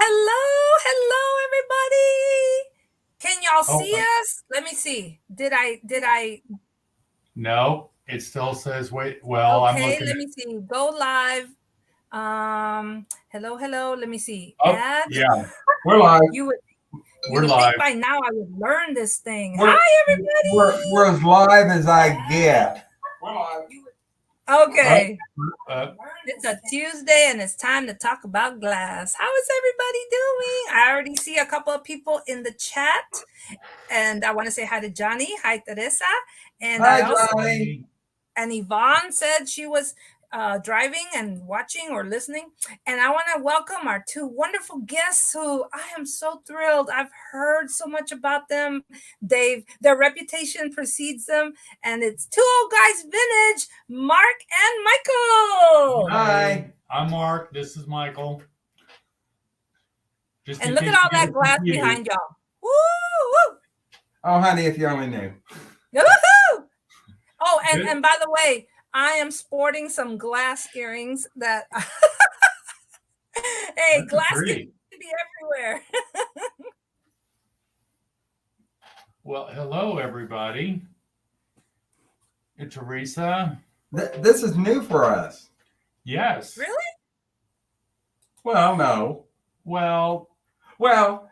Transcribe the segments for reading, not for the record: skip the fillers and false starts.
Hello, everybody. Can y'all Oh, see us? Let me see. Did I no, it still says wait. Well, I'm okay, looking let me see. Go live. Hello. Let me see. at. Oh, Add. yeah, we're live. You would you We're would think live. by now I would learn this thing. We're Hi, we're as live as I get. We're live. everybody. Uh, Okay. It's a Tuesday and it's time to talk about glass. How is everybody doing? I already see a couple of people in the chat. And I want to say hi to Johnny. Hi, Teresa. And I Hi, also, Johnny. and Yvonne said she was driving and watching or listening. And I want to welcome our two wonderful guests who I am so thrilled. I've heard so much about them. Their reputation precedes them. And it's two old guys vintage, Mark and Michael. Hi. I'm Mark. This is Michael. Just And in look at case all you that get glass confused. behind y'all. Woo! Oh, honey, if you only knew. Woo-hoo! Oh, Good. and by the way, I am sporting some glass earrings that hey, That's glass can pretty. be everywhere. Well, hello everybody. It's Teresa. This is new for us. Yes. Really? Well, no. Well, Well,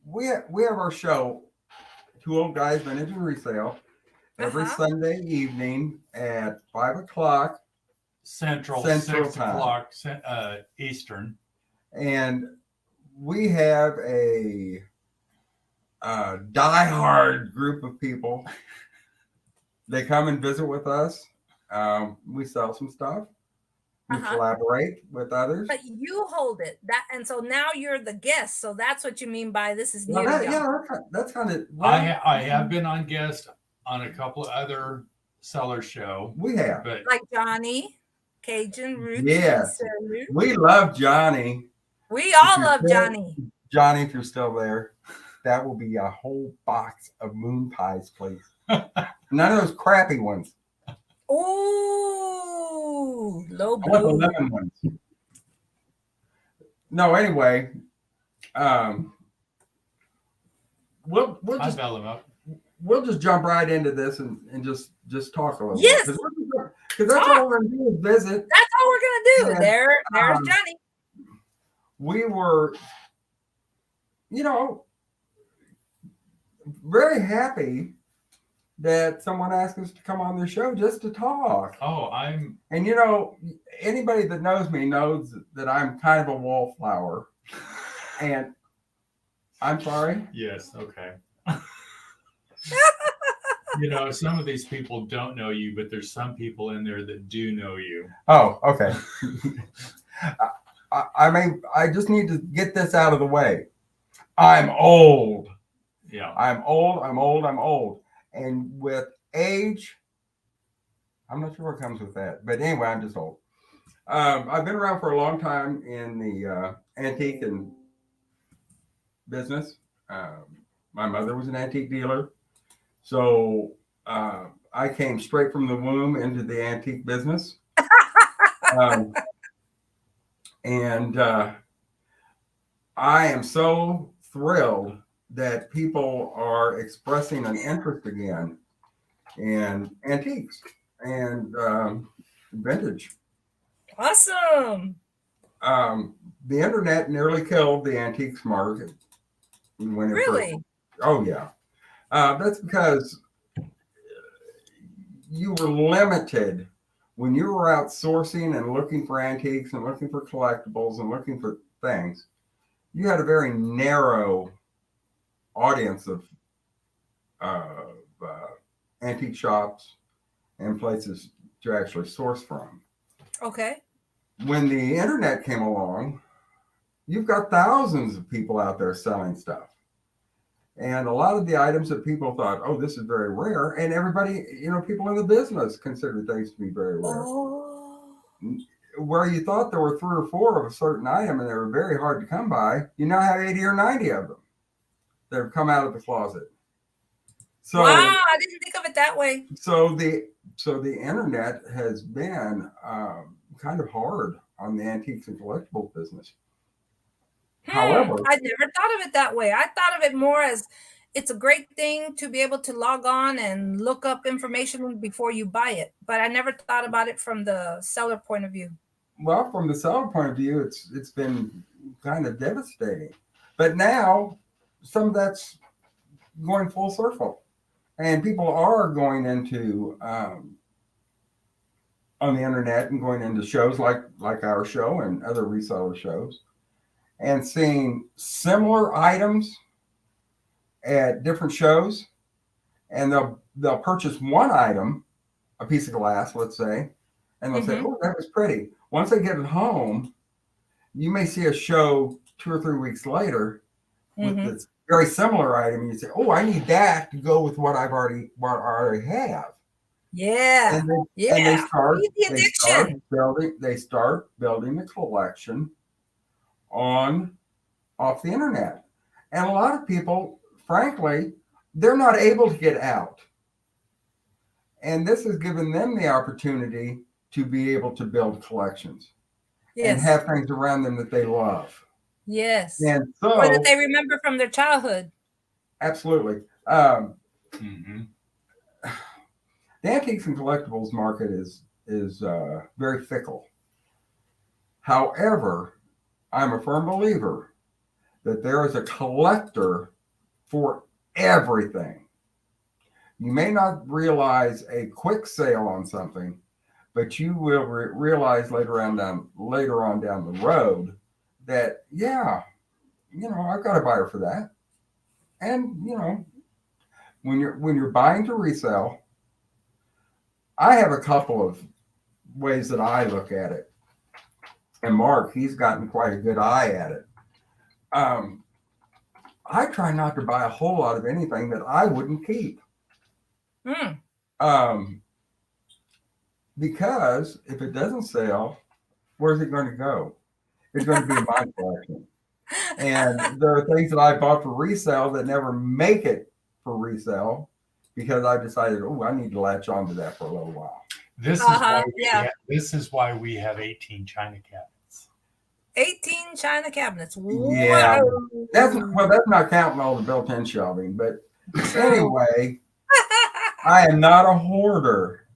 we have our show, Two Old Guys Vintage and Resale, every Uh-huh. Sunday evening at 5 o'clock Central Central 6 Time. o'clock Eastern. And we have a diehard group of people. They come and visit with us. We sell some stuff. We Uh-huh. collaborate with others. But you hold it. And so now you're the guest. So that's what you mean by this is Well, new to y'all. that's kind of I have been on guest on a couple of other seller show, we have. but Like Johnny, Cajun Roots Yes, Reseller. we love Johnny. We If all you're love still, Johnny. Johnny, if you're still there, that will be a whole box of moon pies, please. None of those crappy ones. Ooh, low I want the blow. lemon ones. No, anyway, um, we'll I just bell him up. jump right into this and just talk a little Yes, bit because that's all we're gonna do is visit. that's all we're gonna do. And, There's um, Johnny. we were, you know, very happy that someone asked us to come on the show just to talk. Oh, I'm And anybody that knows me knows that I'm kind of a wallflower. And I'm sorry. yes, okay. Some of these people don't know you, but there's some people in there that do know you. Oh, okay. I just need to get this out of the way. I'm old. Yeah. I'm old. And with age, I'm not sure what comes with that. But anyway, I'm just old. I've been around for a long time in the antique and business. My mother was an antique dealer. So I came straight from the womb into the antique business. And I am so thrilled that people are expressing an interest again in antiques and vintage. Awesome. The internet nearly killed the antiques market when it first. Really? Oh yeah, that's because you were limited when you were out sourcing and looking for antiques and looking for collectibles and looking for things. You had a very narrow audience of uh, antique shops and places to actually source from. Okay. When the internet came along, you've got thousands of people out there selling stuff. And a lot of the items that people thought, oh, this is very rare. And everybody, people in the business considered things to be very rare. Oh. Where you thought there were 3 or 4 of a certain item and they were very hard to come by, you now have 80 or 90 of them that have come out of the closet. So, wow, I didn't think of it that way. So the internet has been kind of hard on the antiques and collectibles business. However, I never thought of it that way. I thought of it more as it's a great thing to be able to log on and look up information before you buy it. But I never thought about it from the seller point of view. well, from the seller point of view, it's been kind of devastating. But now some of that's going full circle, and people are going into on the internet and going into shows like our show and other reseller shows, and seeing similar items at different shows, and they'll purchase one item, a piece of glass, let's say, and they'll say, "Oh, that was pretty." Once they get it home, you may see a show 2 or 3 weeks later with this very similar item, and you say, "Oh, I need that to go with what I already have." Yeah. And they, Yeah. and Feed the addiction. they start building the collection off the internet. And a lot of people, frankly, they're not able to get out. And this has given them the opportunity to be able to build collections and have things around them that they love. Yes. And Or that so, they remember from their childhood. absolutely. The antiques and collectibles market is very fickle. However, I'm a firm believer that there is a collector for everything. You may not realize a quick sale on something, but you will realize later on down the road that, yeah, I've got a buyer for that. And when you're buying to resell, I have a couple of ways that I look at it. And Mark, he's gotten quite a good eye at it. I try not to buy a whole lot of anything that I wouldn't keep. Because if it doesn't sell, where's it going to go? It's going to be in my collection. And there are things that I bought for resale that never make it for resale because I decided, I need to latch onto that for a little while. This is why we have 18 china cabinets. 18 china cabinets. Yeah, that's not counting all the built-in shelving. But anyway, I am not a hoarder.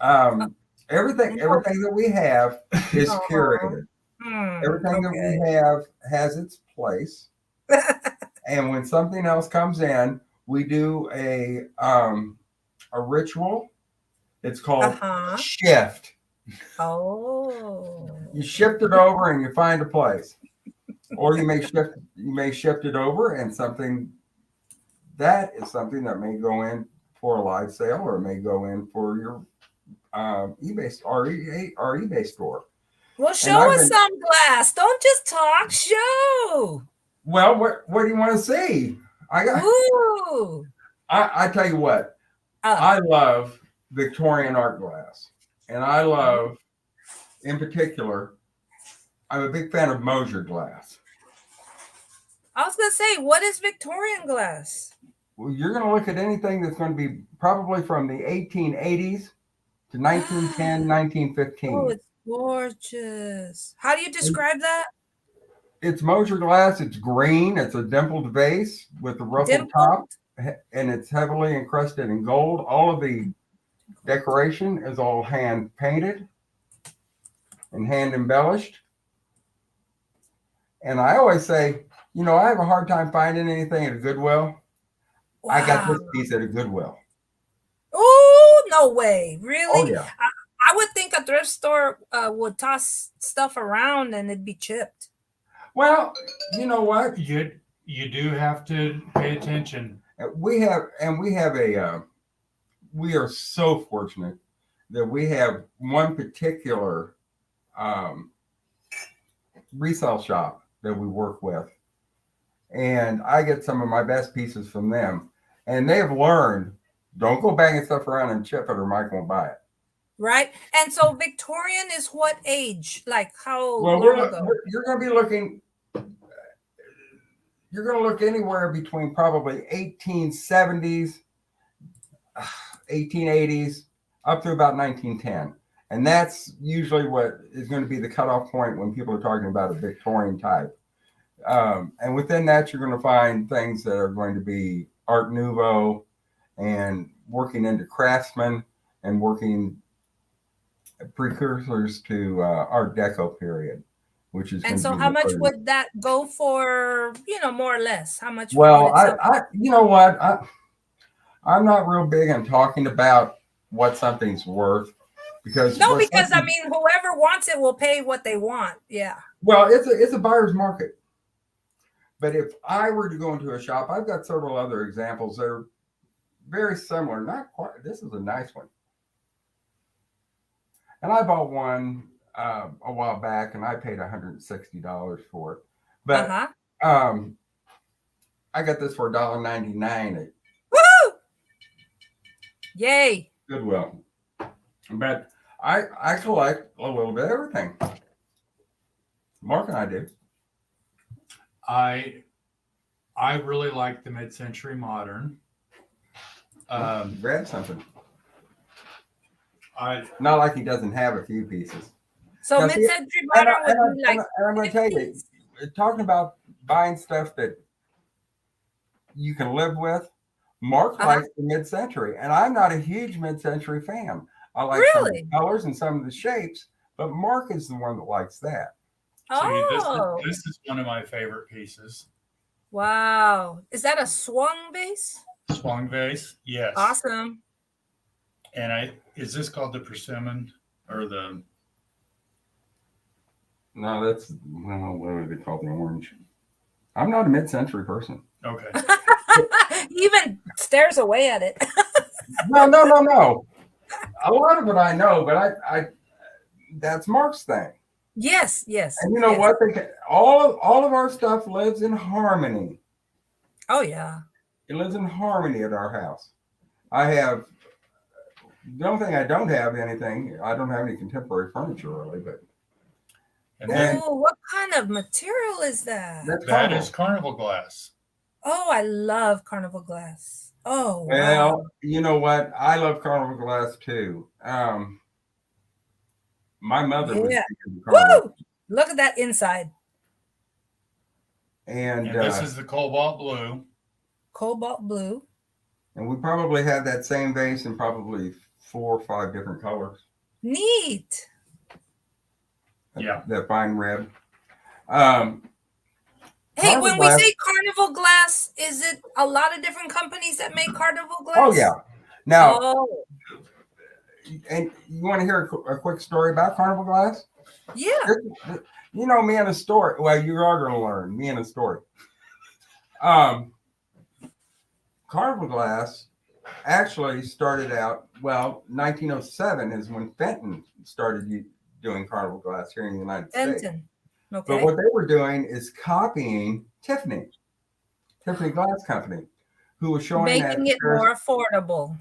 Everything that we have is curated. Everything that we have has its place. And when something else comes in, we do a ritual. It's called shift. Oh. You shift it over and you find a place. Or you may shift it over and something that may go in for a live sale or may go in for your eBay store. Well, show us some glass. Don't just talk. Show. Well, what do you want to see? I tell you what. I love Victorian art glass, and I love, in particular, I'm a big fan of Mosier glass. I was going to say, what is Victorian glass? Well, you're going to look at anything that's going to be probably from the 1880s to 1910, 1915. Oh, it's gorgeous. How do you describe that? It's Mosier glass. It's green. It's a dimpled vase with a ruffled top, and it's heavily encrusted in gold. All of the decoration is all hand painted and hand embellished. And I always say, I have a hard time finding anything at a Goodwill. Wow. I got this piece at a Goodwill. Oh, no way. Really? Oh, yeah. I would think a thrift store would toss stuff around and it'd be chipped. Well, you know what? You do have to pay attention. We are so fortunate that we have one particular resale shop that we work with. And I get some of my best pieces from them. And they have learned, don't go banging stuff around and chip it or Mike won't buy it. Right. And so Victorian is what age? Like how long ago? You're going to be looking, you're going to look anywhere between probably 1870s, 1880s, up to about 1910. And that's usually what is going to be the cutoff point when people are talking about a Victorian type. And within that, you're going to find things that are going to be Art Nouveau and working into Craftsman and working precursors to Art Deco period, which is And going to so be how the much 30s. would that go for, more or less? How much would Well, it sell? you know what? I'm not real big on talking about what something's worth because No, what because I something, mean, whoever wants it will pay what they want. Yeah. well, it's a buyer's market. But if I were to go into a shop, I've got several other examples that are very similar. Not quite. This is a nice one, and I bought one a while back, and I paid $160 for it. But Uh-huh. um, I got this for $1.99 at Woo! Yay. Goodwill. But I collect a little bit of everything. Mark and I do. I really like the mid-century modern. Grab something. I Not like he doesn't have a few pieces. So Now, see, mid-century and, modern would be like I'm going to tell you, 50s. talking about buying stuff that you can live with, Mark Uh-huh. likes the mid-century, and I'm not a huge mid-century fan. I like some of the Really? colors and some of the shapes, but Mark is the one that likes that. see Oh, this is one of my favorite pieces. wow. Is that a swung base? Swung vase, yes. Awesome. And is this called the persimmon or the? No, that's, well, what would they call the orange? I'm not a mid-century person. Okay. He even stares away at it. No. A lot of it I know, but I that's Mark's thing. Yes. And you know Yes. what? All of our stuff lives in harmony. Oh, yeah. It lives in harmony at our house. I have the only thing I don't have anything. I don't have any contemporary furniture really, but And Oh, what kind of material is that? that's that Carnival. is carnival glass. Oh, I love carnival glass. Oh, wow. Well, you know what? I love Carnival glass too. My mother was Yeah. into Carnival, Woo! Look at that inside. and And this is the cobalt blue. Cobalt blue. and we probably have that same vase in probably 4 or 5 different colors. Neat. Yeah. That fine red. Hey, Carnival when we glass. say carnival glass, is it a lot of different companies that make carnival glass? Oh yeah. Now, Oh, and you want to hear a quick story about Carnival glass? yeah. You know, me and a story. Well, you are going to learn me and a story. Carnival glass actually started out. Well, 1907 is when Fenton started doing Carnival glass here in the United States. Fenton. But Okay. what they were doing is copying Tiffany Glass Company, who was showing that Making it more affordable.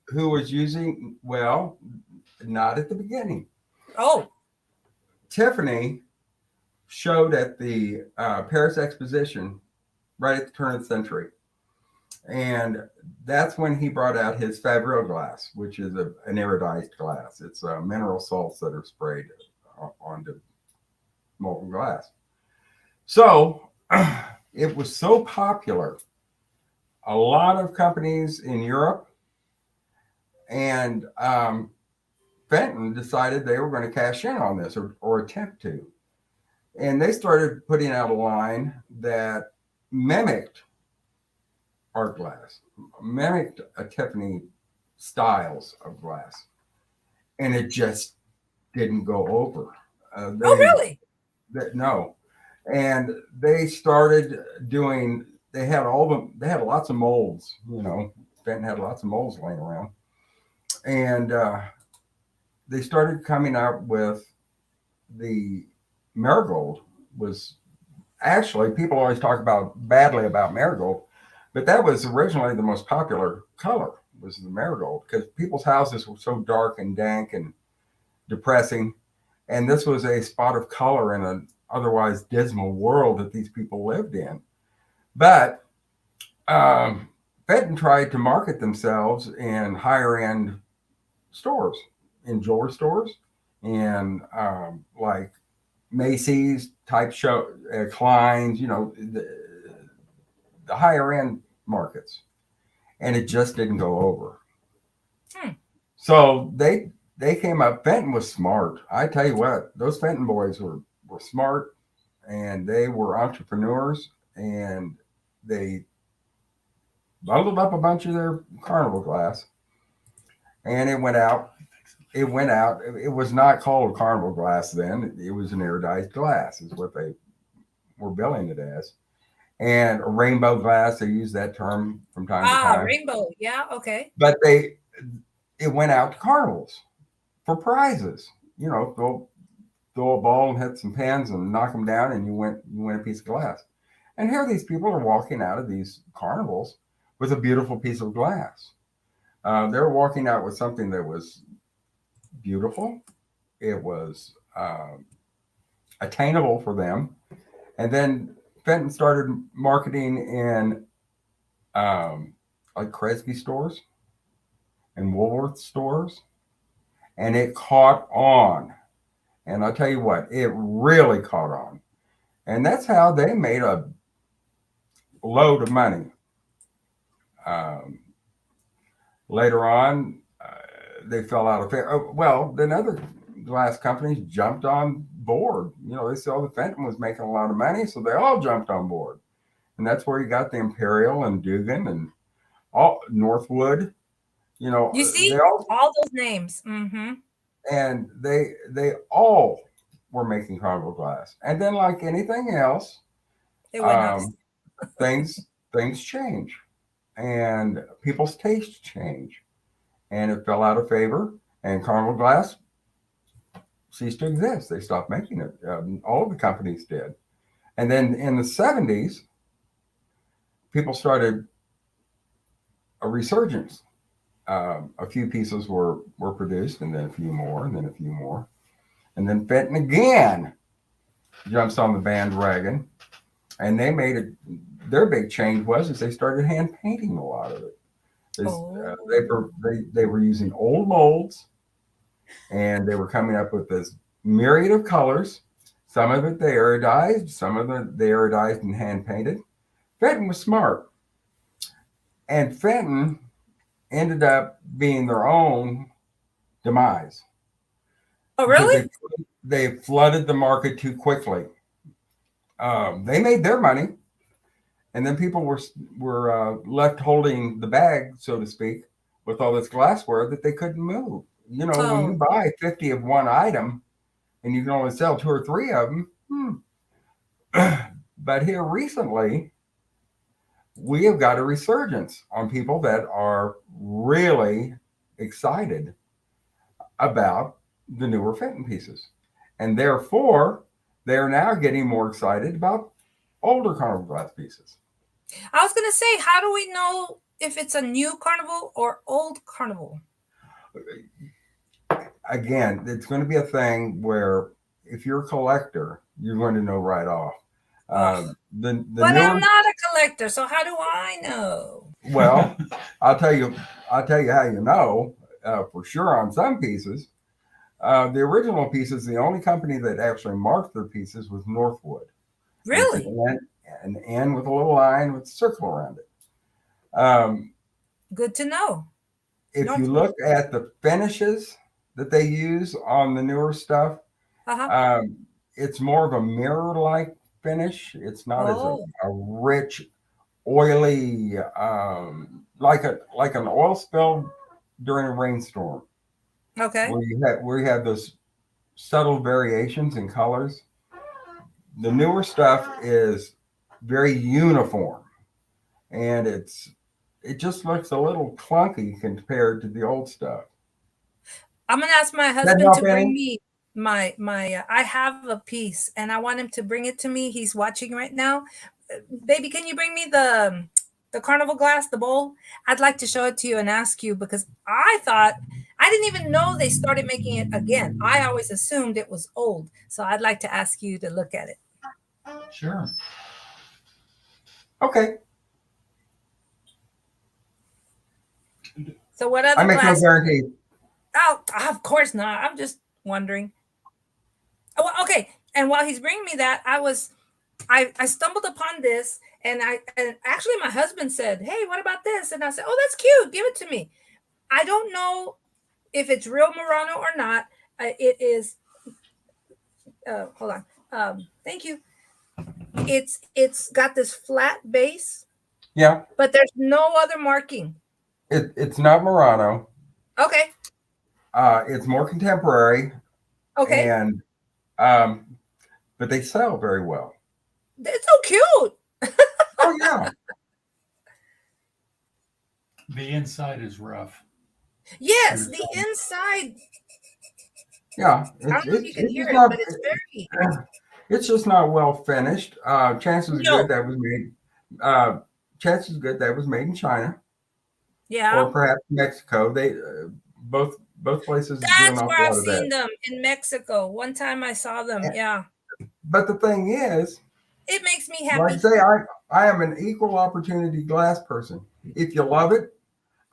who was using, well, not at the beginning. Oh, Tiffany showed at the Paris Exposition right at the turn of the century. And that's when he brought out his Favreau glass, which is an iridized glass. It's mineral salts that are sprayed onto molten glass. So it was so popular. A lot of companies in Europe and Fenton decided they were going to cash in on this or attempt to. And they started putting out a line that mimicked art glass, mimicked a Tiffany styles of glass. And it just didn't go over. oh, really? No. And they started doing, they had lots of molds, Fenton had lots of molds laying around. And they started coming out with the marigold was actually, people always talk badly about marigold, but that was originally the most popular color was the marigold because people's houses were so dark and dank and depressing. And this was a spot of color in an otherwise dismal world that these people lived in. But Fenton tried to market themselves in higher end stores, in jewelry stores, and like Macy's type show, Klein's, the higher end markets, and it just didn't go over. Hmm. So they came up. Fenton was smart. I tell you what, those Fenton boys were smart, and they were entrepreneurs, and they bundled up a bunch of their carnival glass, and it went out. It went out. It was not called carnival glass then. It was an anodized glass, is what they were billing it as. And a rainbow glass, they use that term from time to Ah, time. rainbow. Yeah. Okay. But it went out to carnivals for prizes. Throw a ball and hit some pins and knock them down, and you win a piece of glass. And here these people are walking out of these carnivals with a beautiful piece of glass. They're walking out with something that was beautiful. It was attainable for them. And then Fenton started marketing in like Kresge stores and Woolworth stores, and it caught on. And I'll tell you what, it really caught on. And that's how they made a load of money. Um, Later on, they fell out of favor. Well, then other glass companies jumped on board. They saw the Fenton was making a lot of money, so they all jumped on board. And that's where you got the Imperial and Dugan and all Northwood. You see They all all those names. Mm-hmm. and they all were making carnival glass. And then, like anything else, They went out. um, things change, and people's tastes change, and it fell out of favor. And carnival glass ceased to exist. They stopped making it. All of the companies did. And then in the 70s, people started a resurgence. A few pieces were produced, and then a few more, and then a few more. And then Fenton again jumps on the bandwagon, and they made it. Their big change was is they started hand painting a lot of it. Oh. They were using old molds, and they were coming up with this myriad of colors. Some of it they aerodized, some of it they aerodized and hand painted. Fenton was smart, and Fenton ended up being their own demise Oh, because really? they flooded the market too quickly. They made their money, and then people were left holding the bag, so to speak, with all this glassware that they couldn't move. When you Oh, buy 50 of one item and you can only sell two or three of them. But here recently, we have got a resurgence on people that are really excited about the newer Fenton pieces. And therefore, they're now getting more excited about older carnival glass pieces. I was gonna say, how do we know if it's a new carnival or old carnival? Again, it's going to be a thing where if you're a collector, you're going to know right off. Oh, The but newer, I'm not a collector, so how do I know? well, I'll tell you how you know for sure on some pieces. The original pieces, the only company that actually marked their pieces was Northwood. And it's Really? an N with a little line with a circle around it. Good to know. If you Northwood. look at the finishes that they use on the newer stuff, Uh-huh. um, it's more of a mirror-like finish. It's not as Oh, a rich, oily, like an oil spill during a rainstorm, okay. where you have those subtle variations in colors. The newer stuff is very uniform, and it just looks a little clunky compared to the old stuff. I'm gonna ask my That husband to help bring any? me my I have a piece and I want him to bring it to me. He's watching right now. Baby, can you bring me the carnival glass, the bowl? I'd like to show it to you and ask you because I didn't even know they started making it again. I always assumed it was old. So I'd like to ask you to look at it. Sure. Okay, So what I other make no glass? guarantees. Oh, of course not. I'm just wondering. Oh, well, okay. And while he's bringing me that, I stumbled upon this, and actually my husband said, "Hey, what about this?" And I said, "Oh, that's cute. Give it to me." I don't know if it's real Murano or not. It is. Hold on. Thank you. It's got this flat base. Yeah. But there's no other marking. It's not Murano. Okay. It's more contemporary. Okay. And but they sell very well. It's so cute. Oh yeah. The inside is rough. Yes, the inside. Yeah. I don't know if you can hear it, but it's very. It's just not well finished. Chances good that was made. Chances good that was made in China. Yeah. Or perhaps Mexico. They both places. That's where I've seen them, in Mexico. One time I saw them. Yeah. But the thing is, it makes me happy. Like I say, I am an equal opportunity glass person. If you love it,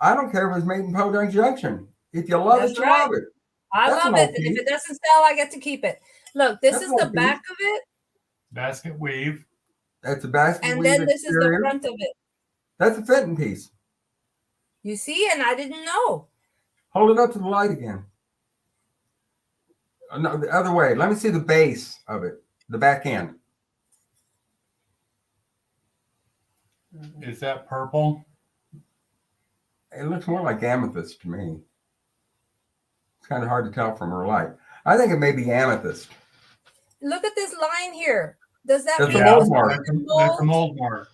I don't care if it's made in Podunk Junction. If you love it, you love it. I love it. And if it doesn't sell, I get to keep it. Look, this is the back of it. Basket weave. That's a basket weave. And then this is the front of it. That's a Fenton piece. You see, and I didn't know. Hold it up to the light again. No, the other way. Let me see the base of it, the back end. Is that purple? It looks more like amethyst to me. It's kind of hard to tell from her light. I think it may be amethyst. Look at this line here. Does that mean a mold mark? That's a mold mark.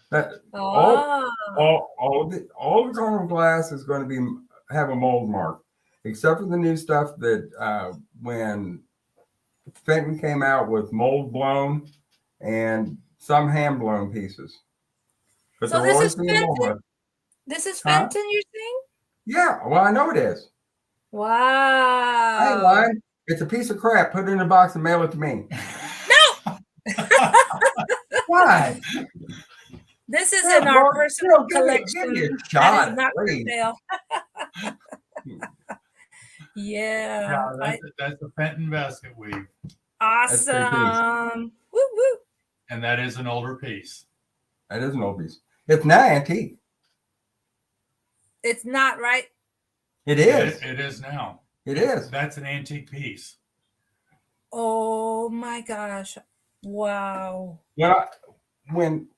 All the carnival glass is going to have a mold mark, except for the new stuff that when Fenton came out with mold blown and some hand blown pieces. But so this is Fenton? This is Fenton, you're saying? Yeah, well, I know it is. Wow. I ain't lying. It's a piece of crap. Put it in a box and mail it to me. No! Why? This is in our personal collection. Give me a shot, that is not for please. sale. Yeah. That's a Fenton basket weave. Awesome. Woo woo. And that is an older piece. That is an old piece. It's now antique. It's not, right? It is. It is now. It is. That's an antique piece. Oh my gosh. Wow. When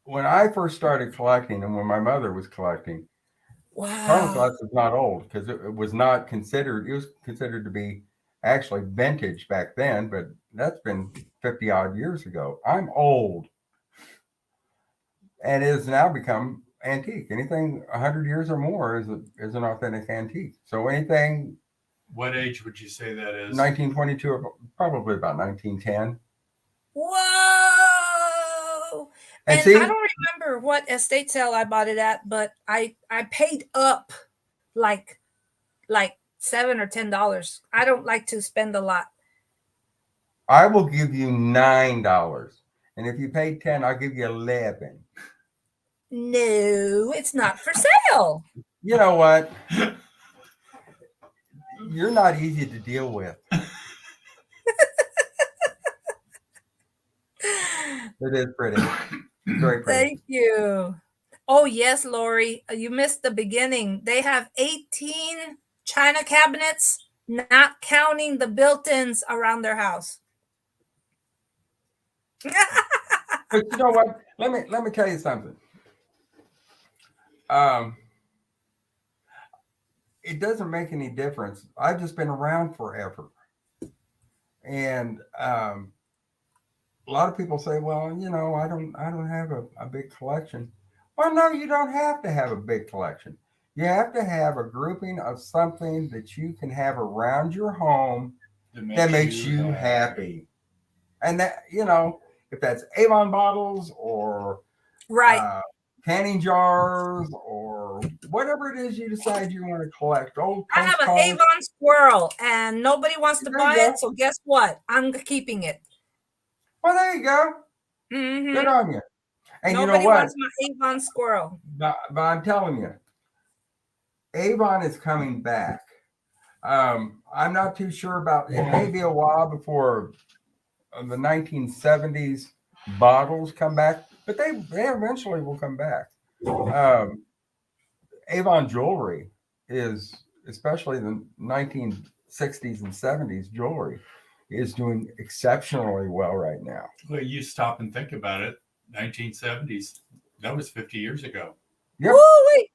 I first started collecting and when my mother was collecting, carnival glass was not old because it was not considered, it was considered to be actually vintage back then, but that's been 50 odd years ago. I'm old. And it has now become antique. Anything 100 years or more is an authentic antique. So anything. What age would you say that is? 1922, probably about 1910. Whoa! And see, I don't remember what estate sale I bought it at, but I paid up like $7 or $10. I don't like to spend a lot. I will give you $9, and if you pay 10, I'll give you 11. No, it's not for sale. You know what? You're not easy to deal with. It is pretty. Very pretty. Thank you. Oh, yes, Lori. You missed the beginning. They have 18 china cabinets, not counting the built-ins around their house. But you know what? Let me tell you something. It doesn't make any difference. I've just been around forever. And a lot of people say, well, you know, I don't have a big collection. Well, no, you don't have to have a big collection. You have to have a grouping of something that you can have around your home that makes you happy. And that, you know, if that's Avon bottles or canning jars or whatever it is you decide you want to collect. I have an Avon squirrel and nobody wants to buy it. So guess what? I'm keeping it. Well, there you go. Mm-hmm. Good on you. And nobody you know what? Wants my Avon squirrel. But I'm telling you, Avon is coming back. I'm not too sure about it. May be a while before the 1970s bottles come back, but they eventually will come back. Um, Avon jewelry is, especially the 1960s and 70s jewelry, is doing exceptionally well right now. Well, you stop and think about it. 1970s. That was 50 years ago. Yep. Woo-wee.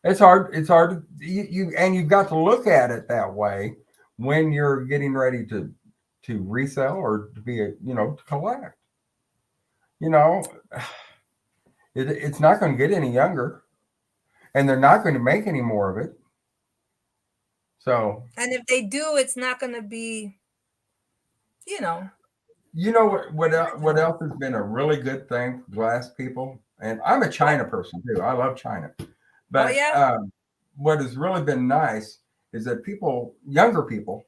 It's hard. It's hard to you and you've got to look at it that way when you're getting ready to resell or to be to collect. You know, it's not going to get any younger, and they're not going to make any more of it. So, And if they do, it's not going to be, you know what else has been a really good thing for glass people, and I'm a China person too. I love China, but what has really been nice is that younger people,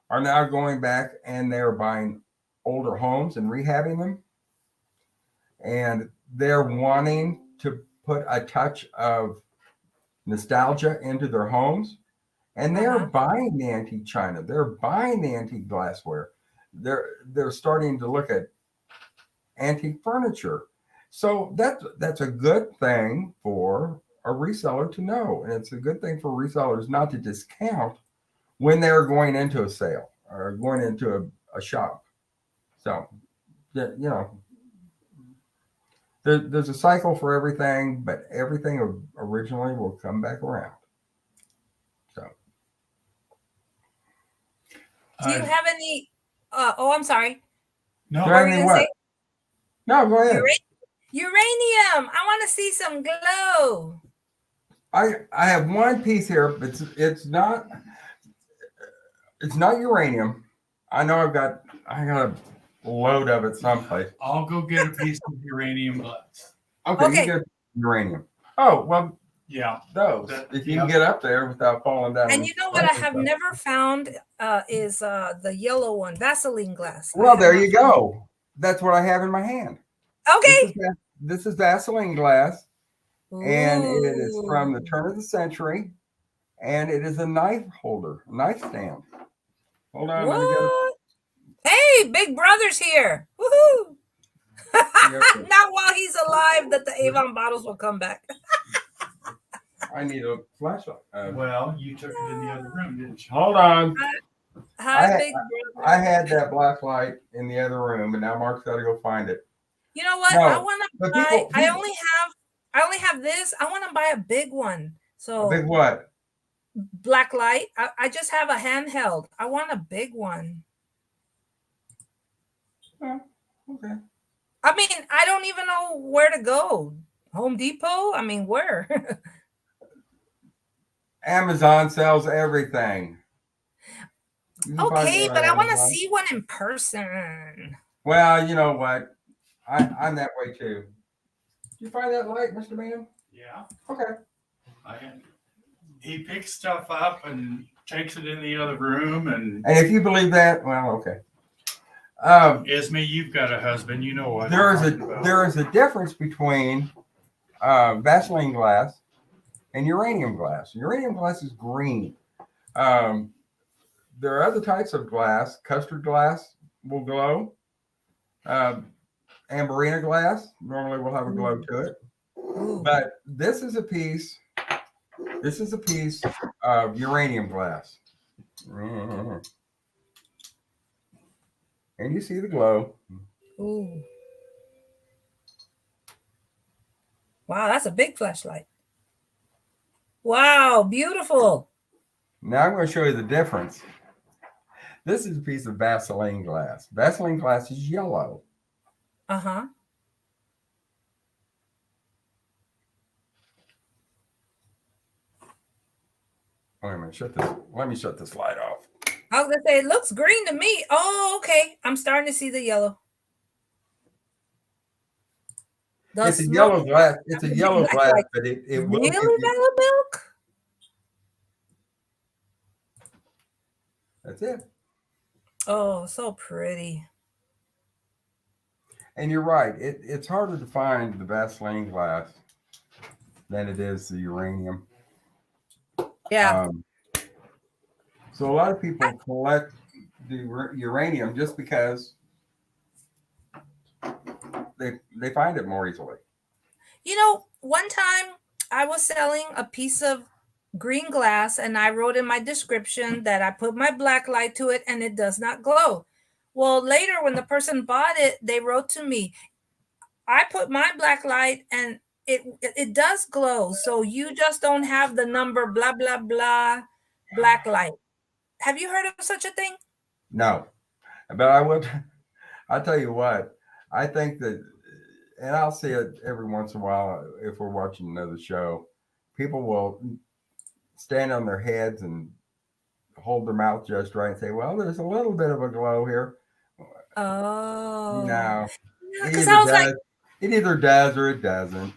are now going back and they're buying older homes and rehabbing them, and they're wanting to put a touch of nostalgia into their homes, and they're buying the antique china, they're buying the antique glassware, they're starting to look at antique furniture. So that's a good thing for a reseller to know, and it's a good thing for resellers not to discount when they're going into a sale or going into a shop. So there's a cycle for everything, but everything originally will come back around. So, do you have any? I'm sorry. No, what were you gonna say? No, go ahead. Uranium. I want to see some glow. I have one piece here, but it's not uranium. I know I got a load of it someplace. I'll go get a piece of uranium glass. Okay. You get uranium. Oh, well, yeah, those. If you can get up there without falling down. And you know what I have never found is the yellow one, Vaseline glass. Well, there you go. That's what I have in my hand. Okay. This is Vaseline glass, and it is from the turn of the century, and it is a knife holder, knife stand. Hold on. Let me get it. Hey, Big Brother's here. Woohoo! Not while he's alive that the Avon bottles will come back. I need a flashlight. Well, you took it in the other room, didn't you? Hold on. Hi, Big Brother. I had that black light in the other room, and now Mark's got to go find it. You know what? I want to buy. I only have this. I want to buy a big one. So a big what? Black light. I just have a handheld. I want a big one. Oh, okay. I mean, I don't even know where to go. Home Depot? I mean, where? Amazon sells everything. Okay, but I want to see one in person. Well, you know what? I'm that way too. Did you find that light, Mr. Man? Yeah. Okay. He picks stuff up and takes it in the other room, and if you believe that, well, okay. Esme, you've got a husband. You know what? There is a difference between Vaseline glass and uranium glass. Uranium glass is green. There are other types of glass. Custard glass will glow. Amberina glass normally will have a glow to it. But this is a piece of uranium glass. And you see the glow. Ooh. Wow, that's a big flashlight. Wow, beautiful. Now I'm going to show you the difference. This is a piece of Vaseline glass. Vaseline glass is yellow. Uh-huh. Wait a minute, let me shut this light off. I was gonna say it looks green to me. Oh, okay. I'm starting to see the yellow. It's a yellow glass. It's a yellow glass, but it will really yellow milk. That's it. Oh, so pretty. And you're right. It's harder to find the Vaseline glass than it is the uranium. Yeah. So a lot of people collect the uranium just because they find it more easily. You know, one time I was selling a piece of green glass and I wrote in my description that I put my black light to it and it does not glow. Well, later when the person bought it, they wrote to me, I put my black light and it does glow. So you just don't have the number blah blah blah black light. Have you heard of such a thing? No, but I would. I tell you what. I think that, and I'll see it every once in a while if we're watching another show. People will stand on their heads and hold their mouth just right and say, "Well, there's a little bit of a glow here." Oh, No, yeah, it because either I was like, does. It either does or it doesn't.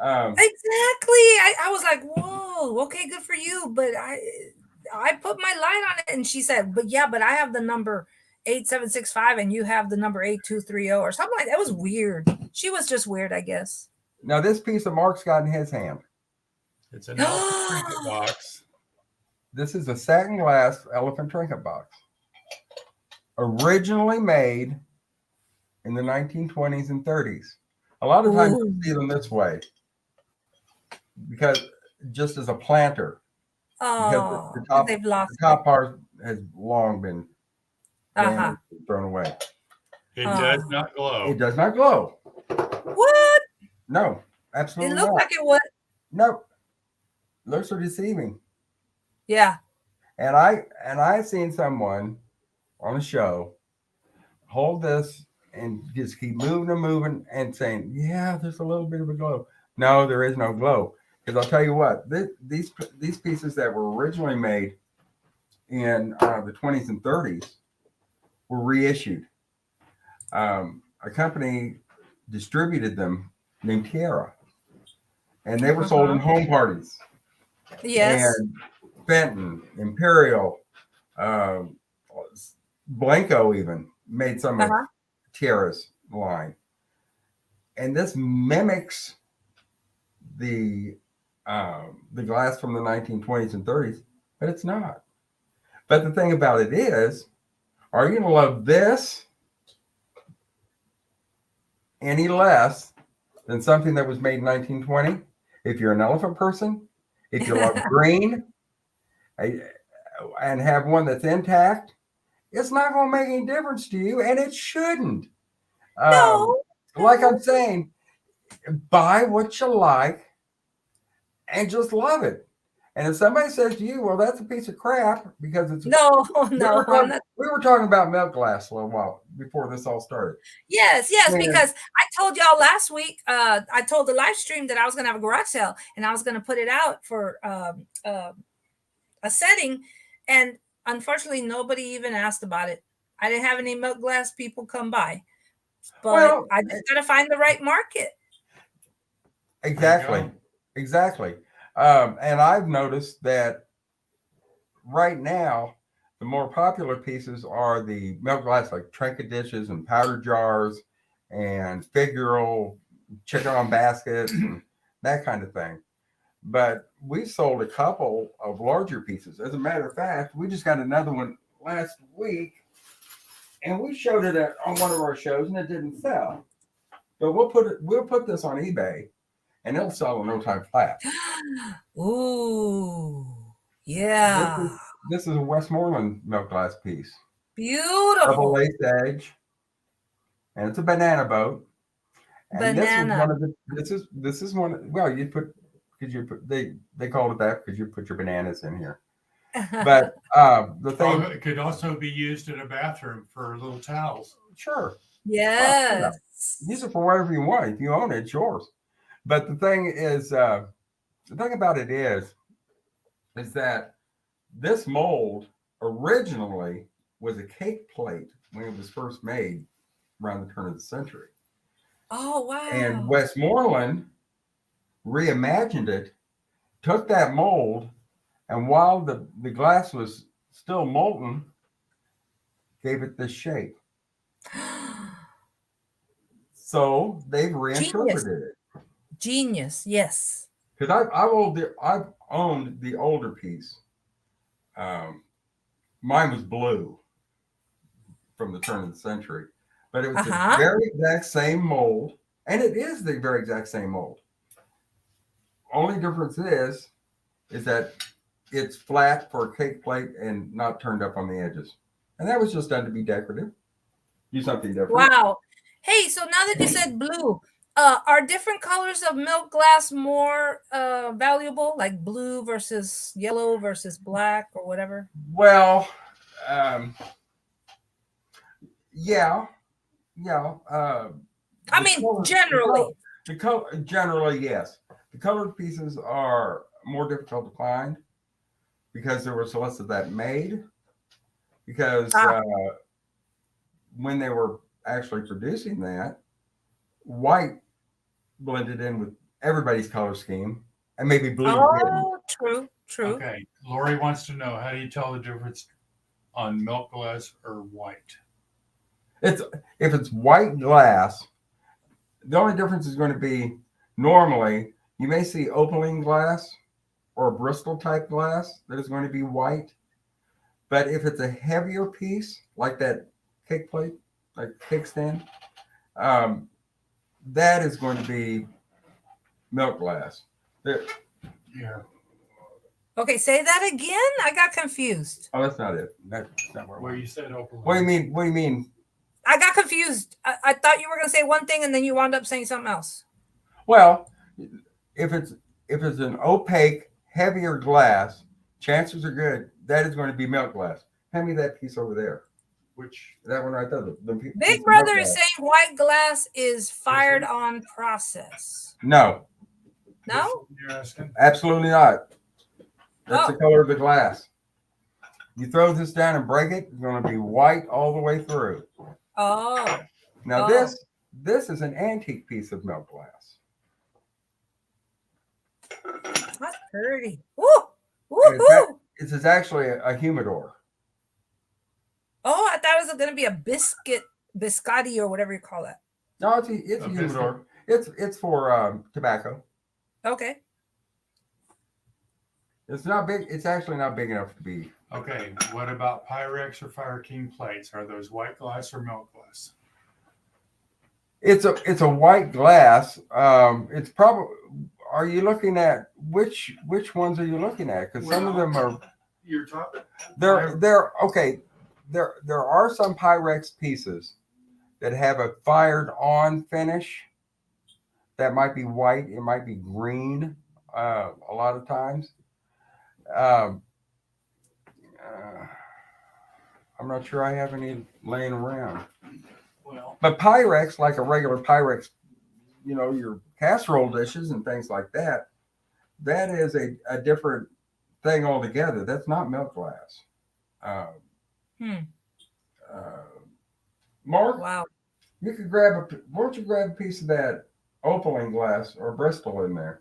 exactly. I was like, whoa, okay, good for you. But I put my light on it, and she said, but yeah, but I have the number 8765 and you have the number 8230 or something like that. It was weird. She was just weird, I guess. Now, this piece of Mark's got in his hand. It's an elephant trinket box. This is a satin glass elephant trinket box, originally made in the 1920s and 30s. A lot of times you see them this way because just as a planter, because Oh, they've lost the top part has long been damaged and thrown away. It does not glow. It does not glow. What? No, absolutely It looked not. like it was. Nope. Looks are deceiving. Yeah. And I've seen someone on a show hold this and just keep moving and moving and saying, "Yeah, there's a little bit of a glow." No, there is no glow. Because I'll tell you what, these pieces that were originally made in the 20s and 30s were reissued. A company distributed them named Tierra, and they were sold in home parties. Yes. And Fenton, Imperial, Blanco even made some of Tierra's line. And this mimics the glass from the 1920s and 30s, but it's not. But the thing about it is, are you going to love this any less than something that was made in 1920? If you're an elephant person, if you love green and have one that's intact, it's not going to make any difference to you, and it shouldn't. No. Like I'm saying, buy what you like and just love it. And if somebody says to you, "Well, that's a piece of crap," because it's no, we were talking about milk glass a little while before this all started. Yes, because I told y'all last week. I told the live stream that I was going to have a garage sale and I was going to put it out for a setting, and unfortunately, nobody even asked about it. I didn't have any milk glass people come by, but I just got to find the right market. Exactly. And I've noticed that right now, the more popular pieces are the milk glass, like trinket dishes and powder jars and figural chicken on baskets and that kind of thing. But we sold a couple of larger pieces. As a matter of fact, we just got another one last week, and we showed it on one of our shows, and it didn't sell. But we'll put this on eBay, and it'll sell in no time flat. Ooh, yeah. This is a Westmoreland milk glass piece. Beautiful. Double lace edge, and it's a banana boat. And this is one. Well, they called it that because you put your bananas in here. But the thing, it could also be used in a bathroom for little towels. Sure. Yes. Use it for whatever you want. If you own it, it's yours. But the thing is, the thing about it is that this mold originally was a cake plate when it was first made around the turn of the century. Oh, wow. And Westmoreland reimagined it, took that mold, and while the glass was still molten, gave it this shape. So they've reinterpreted it. Genius, yes. Because I've owned the older piece. Mine was blue from the turn of the century, but it was the very exact same mold, And it is the very exact same mold. Only difference is that it's flat for a cake plate and not turned up on the edges. And that was just done to be decorative. Do something different. Wow. Hey, so now that you said blue, are different colors of milk glass more valuable, like blue versus yellow versus black or whatever? Well, yeah. I mean, generally. The color, generally, yes. The colored pieces are more difficult to find because there was less of that made. Because when they were actually producing that, white blended in with everybody's color scheme, and maybe blue didn't. True. Okay, Lori wants to know, how do you tell the difference on milk glass or white? If it's white glass, the only difference is going to be, normally you may see opaline glass or Bristol type glass that is going to be white. But if it's a heavier piece, like that cake plate, like cake stand, that is going to be milk glass. Yeah. Okay, say that again. I got confused. Oh, that's not it. That's not Well, you said open. What do you mean? What do you mean? I got confused. I thought you were going to say one thing and then you wound up saying something else. Well, if it's an opaque, heavier glass, chances are good that is going to be milk glass. Hand me that piece over there. Which? That one right there. Big Brother is saying white glass is fired on process. No. No? You're asking? Absolutely not. That's the color of the glass. You throw this down and break it, it's going to be white all the way through. Oh. Now this is an antique piece of milk glass. That's pretty. Woo! This is actually a humidor. Oh, I thought it was going to be a biscotti or whatever you call that. No, it's a humidor. It's for tobacco. Okay. It's not big. It's actually not big enough to be. Okay. What about Pyrex or Fire King plates? Are those white glass or milk glass? It's a white glass. It's probably. Are you looking at which ones are you looking at? Because some of them are. You're talking. They're okay. There are some Pyrex pieces that have a fired on finish. That might be white. It might be green. A lot of times. I'm not sure I have any laying around. Well, but Pyrex, like a regular Pyrex, your casserole dishes and things like that, that is a different thing altogether. That's not milk glass. Mark, wow. You could why don't you grab a piece of that opaline glass or Bristol in there?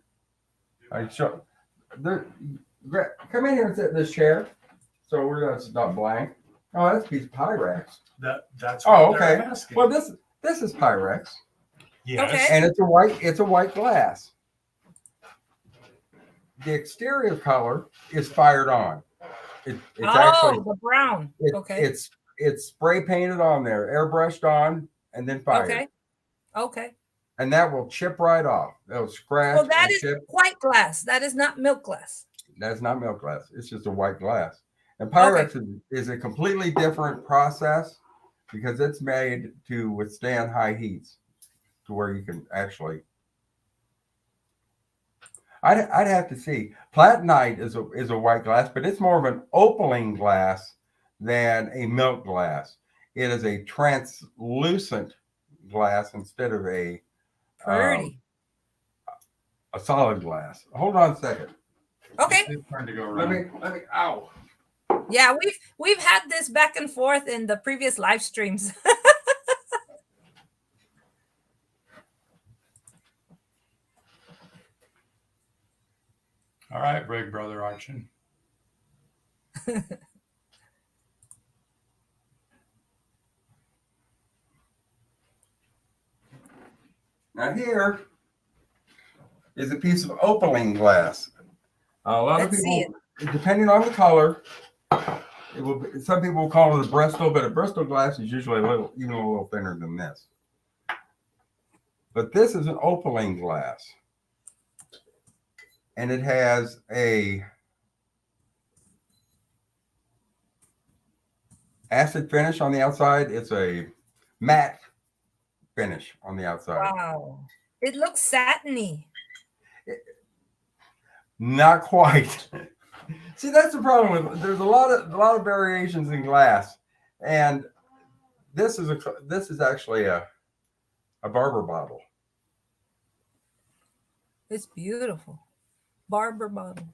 Come in here and sit in this chair, so it's not blank. Oh, that's a piece of Pyrex. That's what okay. they're asking. Well, this is Pyrex. Yes. Okay. And it's a white glass. The exterior color is fired on. It's actually the brown. Okay. It's spray painted on there, airbrushed on, and then fired. Okay. And that will chip right off. That'll scratch. Well, that is white glass. That is not milk glass. That's not milk glass. It's just a white glass. And Pyrex is a completely different process because it's made to withstand high heats, to where you can actually. I'd have to see. Platinite is a white glass, but it's more of an opaline glass than a milk glass. It is a translucent glass instead of a solid glass. Hold on a second. Okay. It's trying to go around. Let me. Ow. Yeah, we've had this back and forth in the previous live streams. All right, Big Brother Archon. Now here is a piece of opaline glass. A lot of people, depending on the color, some people will call it a Bristol, but a Bristol glass is usually even a little thinner than this. But this is an opaline glass. And it has a acid finish on the outside. It's a matte finish on the outside. Wow. It looks satiny. Not quite. See, that's the problem with there's a lot of variations in glass, and this is actually a barber bottle. It's beautiful. Barber bottle.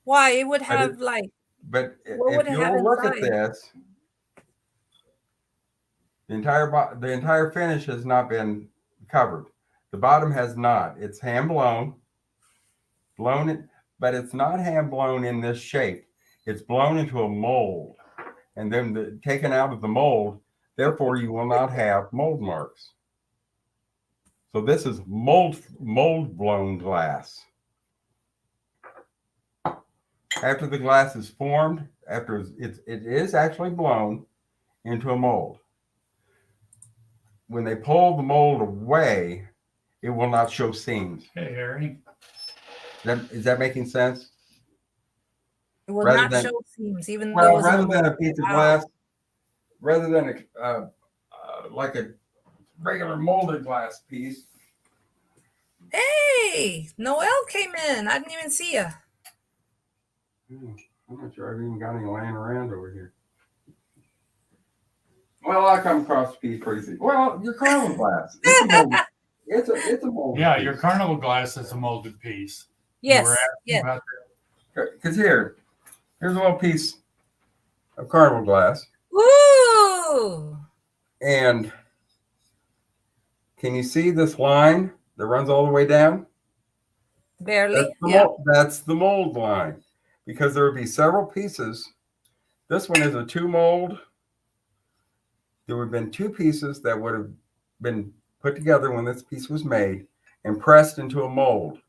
Why? It would have like, But what would if it you have look at inside? this, the entire finish has not been covered. The bottom has not. It's hand blown, but it's not hand blown in this shape. It's blown into a mold, and then taken out of the mold. Therefore, you will not have mold marks. So this is mold blown glass. After the glass is formed, after it is actually blown into a mold. When they pull the mold away, it will not show seams. Hey, Harry. Is that making sense? It will Rather not than- show seams, even though Well, it's in rather the than a mold. piece of Wow. glass, rather than like a regular molded glass piece. Hey, Noel came in. I didn't even see you. I'm not sure I've even got any laying around over here. Well, I come across a piece pretty soon. Well, your carnival glass. It's a molded. It's a molded. Yeah, piece. your carnival glass is a molded piece. Yes. You were asking Yes. about Because here's a little piece of carnival glass, Ooh. and can you see this line that runs all the way down? Barely. Yeah. That's the mold line, because there would be several pieces. This one is a 2 mold. There would have been 2 pieces that would have been put together when this piece was made and pressed into a mold.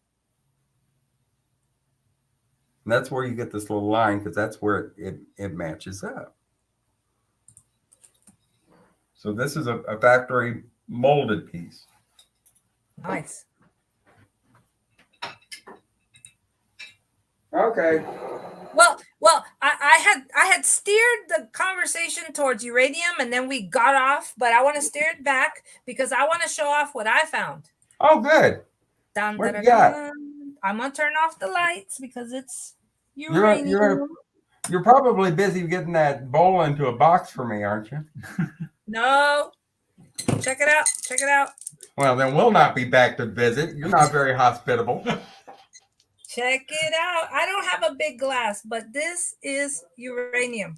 And that's where you get this little line, because that's where it matches up. So this is a factory molded piece. Nice. Okay. Well, I had steered the conversation towards uranium, and then we got off, but I want to steer it back because I want to show off what I found. Oh, good. Dun, What dun, you got? dun. I'm gonna turn off the lights because it's uranium. You're probably busy getting that bowl into a box for me, aren't you? No. Check it out. Check it out. Well, then we'll not be back to visit. You're not very hospitable. Check it out. I don't have a big glass, but this is uranium.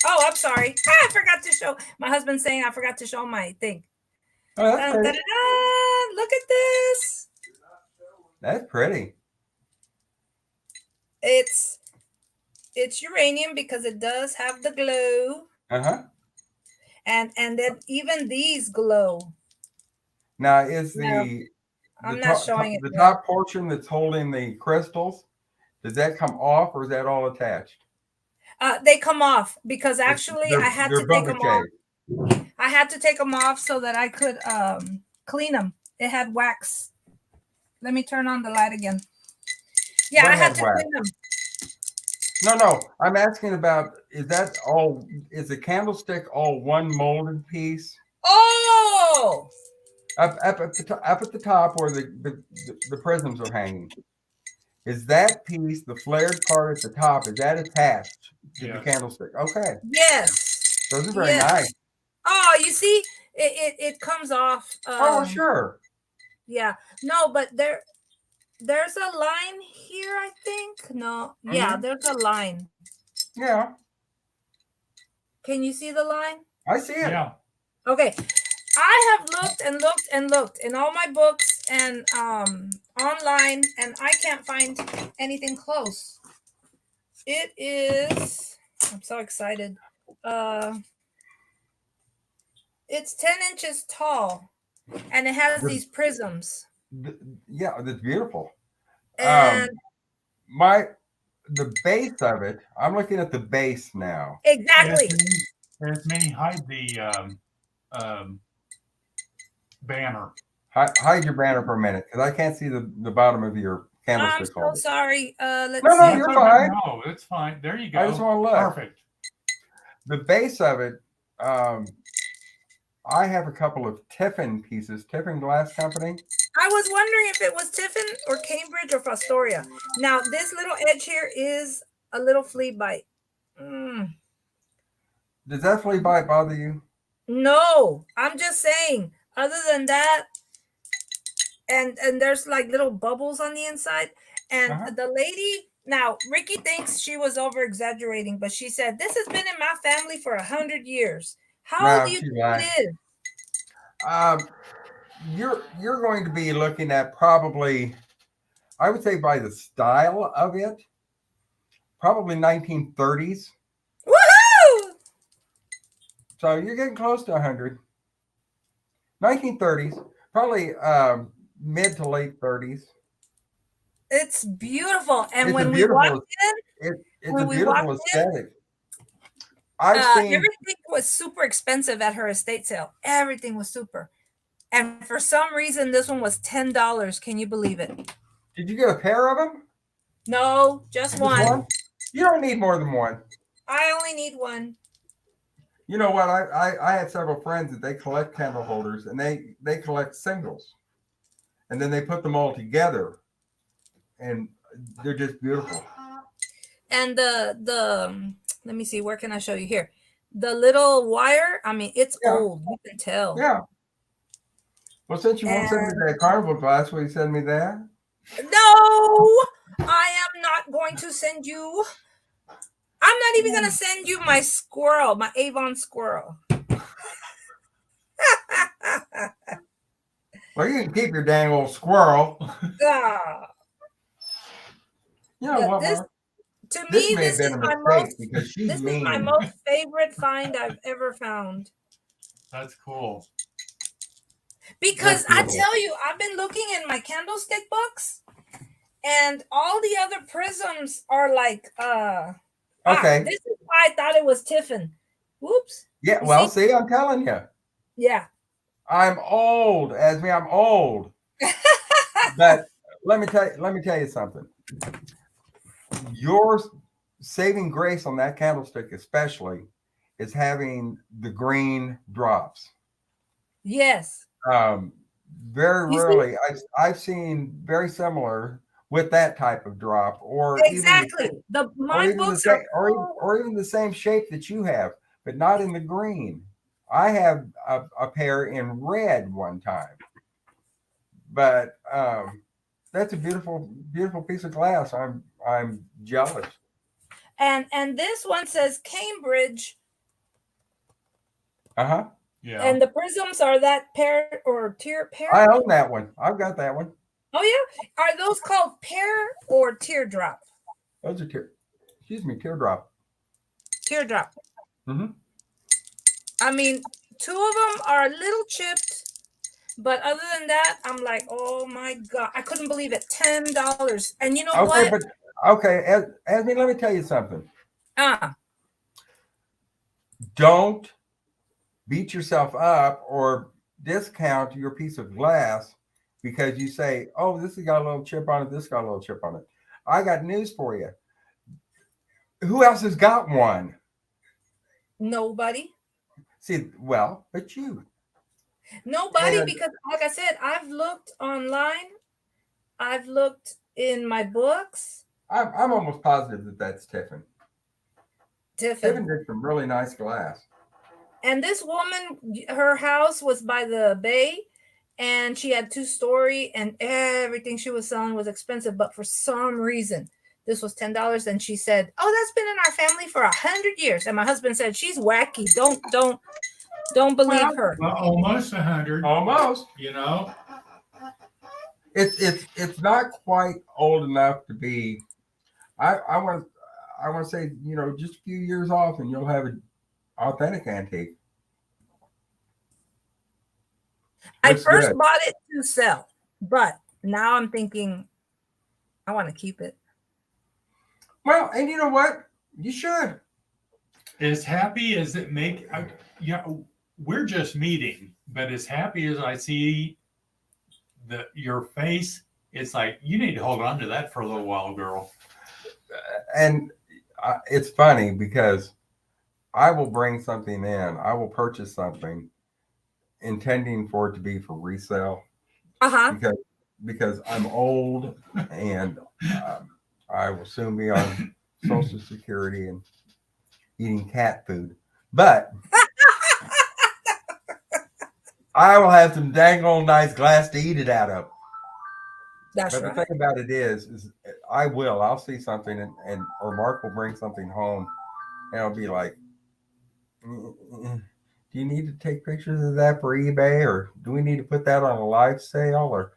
Oh, I'm sorry. I forgot to show. My husband's saying I forgot to show my thing. Oh, that's Dun, dun, pretty. dun, dun. Look at this. That's pretty. It's uranium because it does have the glow, Uh-huh. and then even these glow. Now, is No, the I'm not showing it the yet. top portion that's holding the crystals, does that come off, or is that all attached? They come off because actually I had to take them off. I had to take them off so that I could clean them. It had wax. Let me turn on the light again. Yeah, What I had had to wax? clean them. No. I'm asking about, is the candlestick all one molded piece? Oh, Up at the top where the prisms are hanging. Is that piece, the flared part at the top, is that attached to the candlestick? Okay. yes. Those are very Yes. nice. Oh, you see, it comes off. Oh, sure. Yeah. No, but there's a line here, I think. No. Yeah, there's a line. Yeah. Can you see the line? I see it. Yeah. Okay. I have looked and looked and looked in all my books and online, and I can't find anything close. It is, I'm so excited. It's 10 inches tall, and it has these prisms. Yeah, that's beautiful. And The base of it, I'm looking at the base now. exactly. As many hide the banner. Hide your banner for a minute because I can't see the bottom of your I'm candlestick so holder. sorry. Let's No, see. you're Okay. fine. No, it's fine. There you go. I just want to look. Perfect. The base of it, I have a couple of Tiffin pieces, Tiffin Glass Company. I was wondering if it was Tiffin or Cambridge or Fostoria. Now, this little edge here is a little flea bite. Mm. Does that flea bite bother you? No, I'm just saying. Other than that, and there's like little bubbles on the inside. And the lady, now Ricky thinks she was over exaggerating, but she said this has been in my family for 100 years. How No, do you she's think lying. it is? You're going to be looking at probably, I would say by the style of it, probably 1930s. Woohoo! So you're getting close to 100. 1930s, probably mid to late 30s. It's beautiful. And It's a when we walked it's a beautiful in, aesthetic. I've seen. everything was super expensive at her estate sale. Everything was super. And for some reason, this one was $10. Can you believe it? Did you get a pair of them? No, just one. You don't need more than one. I only need one. You know what? I had several friends that they collect candle holders and they collect singles, and then they put them all together, and they're just beautiful. And the let me see, where can I show you here? The little wire, I mean, it's old. You can tell. Yeah. Well, since you won't send me that carnival glass, will you send me that? No, I am not going to send you. I'm not even going to send you my squirrel, my Avon squirrel. Well, you can keep your dang old squirrel. You know what, Mark? To me, this is my most favorite find I've ever found. That's cool. Because I tell you, I've been looking in my candlestick books, and all the other prisms are like, okay. This is why I thought it was Tiffin. Whoops. Yeah, well, see, I'm telling you. Yeah. I'm old, Esme. I'm old. But let me tell you something. Your saving grace on that candlestick, especially, is having the green drops. Yes. Very rarely, I've seen very similar with that type of drop, or exactly even the same shape that you have, but not in the green. I have a pair in red one time, but that's a beautiful piece of glass. I'm jealous. And this one says Cambridge. Yeah. And the prisms are that pair or tier pair. I own that one. I've got that one. Oh yeah, are those called pear or teardrop? Those are teardrop. Teardrop. Mm-hmm. I mean, two of them are a little chipped, but other than that, I'm like, oh my god, I couldn't believe it. $10, and you know what? Esme, let me tell you something. Don't beat yourself up or discount your piece of glass because you say, oh, this has got a little chip on it, this got a little chip on it. I got news for you. Who else has got one? Nobody. See, well, but you. Nobody, because like I said, I've looked online. I've looked in my books. I'm almost positive that that's Tiffin. Tiffin did some really nice glass. And this woman, her house was by the bay, and she had 2-story, and everything she was selling was expensive. But for some reason, this was $10. And she said, "Oh, that's been in our family for 100 years." And my husband said, "She's wacky. Don't believe her." Well, almost 100. Almost. You know, it's not quite old enough to be. I want to say, just a few years off, and you'll have an authentic antique. I first bought it to sell, but now I'm thinking I want to keep it. Well, and you know what? You should. As happy as it we're just meeting, but as happy as I see your face, it's like you need to hold on to that for a little while, girl. And it's funny because I will bring something in. I will purchase something intending for it to be for resale because I'm old and I will soon be on Social Security and eating cat food. But I will have some dang old nice glass to eat it out of. That's But right. the thing about it is I'll see something and or Mark will bring something home and I'll be like, do you need to take pictures of that for eBay or do we need to put that on a live sale or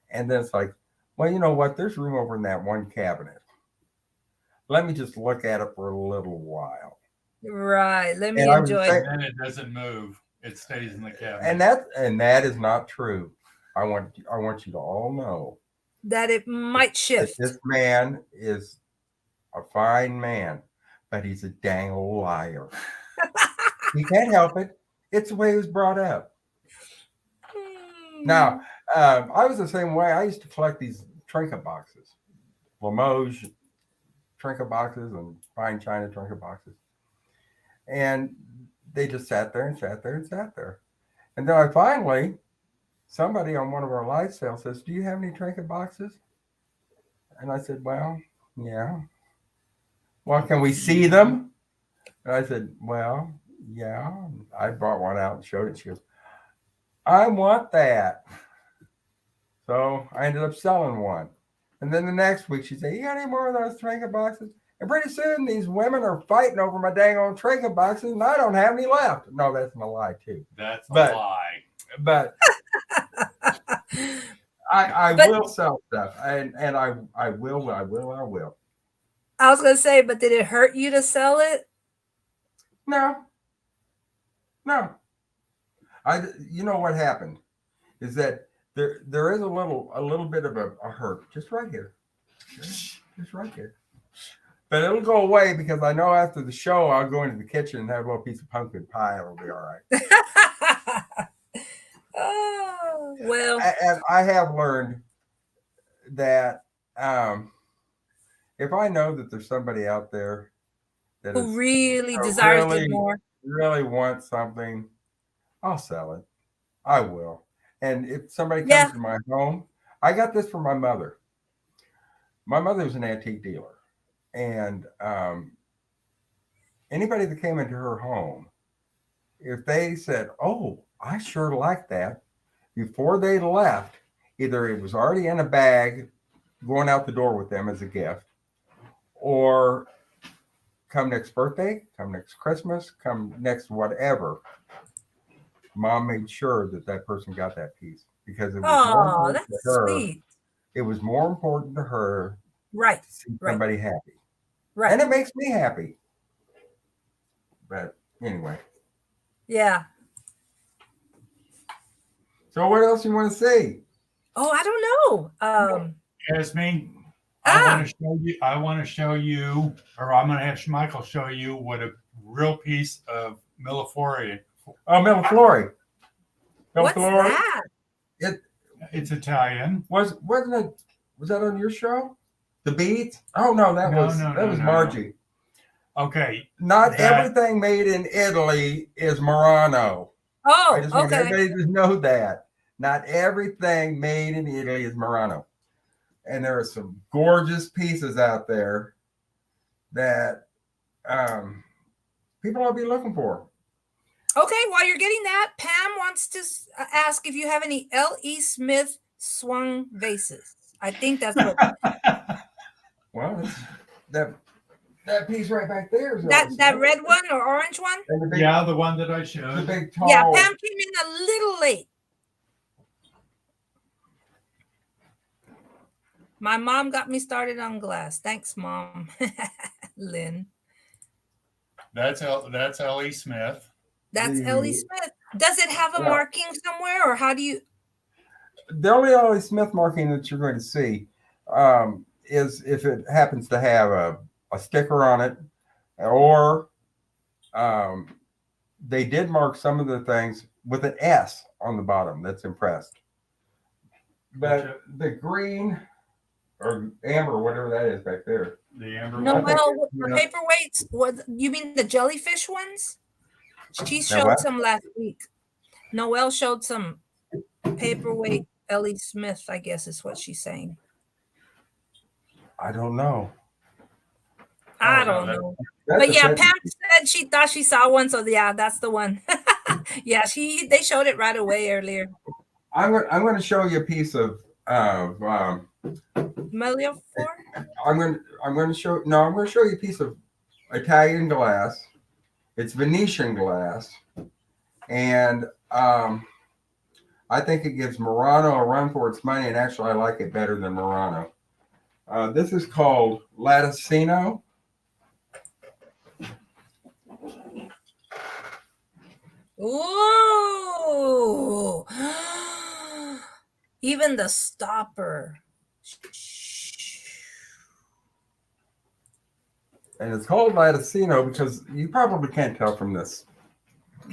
and then it's like, well, you know what? There's room over in that one cabinet. Let me just look at it for a little while. Right. Let me And I would enjoy say, it. And then it doesn't move. It stays in the cabinet. and that is not true. I want you to all know That it might that shift. this man is a fine man, but he's a dang old liar. He can't help it. It's the way he was brought up. Now, I was the same way. I used to collect these trinket boxes, Limoges trinket boxes and fine china trinket boxes. And they just sat there and sat there and sat there. And then I finally, somebody on one of our live sales says, do you have any trinket boxes? And I said, well, yeah. Well, can we see them? And I said, well, yeah. I brought one out and showed it. She goes, I want that. So I ended up selling one. And then the next week she said, you got any more of those trinket boxes? And pretty soon these women are fighting over my dang old trinket boxes and I don't have any left. No, that's my lie too. That's a lie. But I will sell stuff and I will. I was going to say, but did it hurt you to sell it? No. You know what happened is that there is a little bit of a hurt just right here. Just right here. But it'll go away because I know after the show I'll go into the kitchen and have a little piece of pumpkin pie. It'll be all right. Oh, well. And I have learned that if I know that there's somebody out there that who really desires it more, really wants something, I'll sell it. I will. And if somebody comes to my home, I got this from my mother. My mother was an antique dealer. And anybody that came into her home, if they said, oh, I sure like that, before they left, either it was already in a bag going out the door with them as a gift, or come next birthday, come next Christmas, come next whatever, Mom made sure that person got that piece because it was more important to her. Sweet. It was more important to her to see somebody happy. Right. And it makes me happy. But anyway. Yeah. So what else you want to see? Oh, I don't know. Yasmin, I want to show you, or I'm going to have Schmeichel show you what a real piece of Milleflori. Oh, Milleflori. What's that? It's Italian. Was that on your show? The beads? Oh no, that was Margie. No. Okay. Not everything made in Italy is Murano. Oh, I just want everybody to know that. Not everything made in Italy is Murano. And there are some gorgeous pieces out there that people will be looking for. Okay, while you're getting that, Pam wants to ask if you have any L.E. Smith swung vases. I think that's what. Well, that piece right back there. Is that red one or orange one? The one that I showed. The big tall. Yeah, Pam came in a little late. My mom got me started on glass. Thanks, Mom. Lynn. That's L.E. Smith. That's L.E. Smith. Does it have a marking somewhere, or how do you? The only L.E. Smith marking that you're going to see is if it happens to have a sticker on it, or they did mark some of the things with an S on the bottom. That's impressed. But the green or amber, whatever that is back there. The amber. Noel, the paperweights. What you mean? The jellyfish ones? She showed some last week. Noel showed some paperweight. Ellie Smith, I guess, is what she's saying. I don't know. I don't know. But yeah, Pam said she thought she saw one, so yeah, that's the one. Yeah, they showed it right away earlier. I'm going to show you a piece of Melior-4? I'm going to show you a piece of Italian glass. It's Venetian glass, and I think it gives Murano a run for its money, and actually I like it better than Murano. This is called Latticino. Ooh. Even the stopper. And it's called Latticino because you probably can't tell from this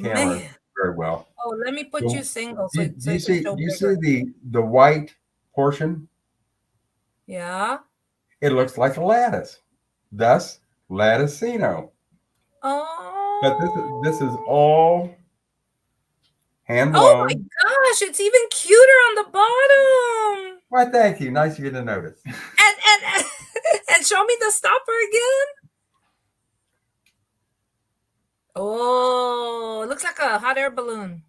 camera very well. Oh, let me put you single. Do you see the white portion? Yeah. It looks like a lattice. Thus, Latticino. Oh. But this is all hand blown. Oh my gosh, it's even cuter on the bottom. Why, thank you. Nice of you to notice. And show me the stopper again. Oh, it looks like a hot air balloon.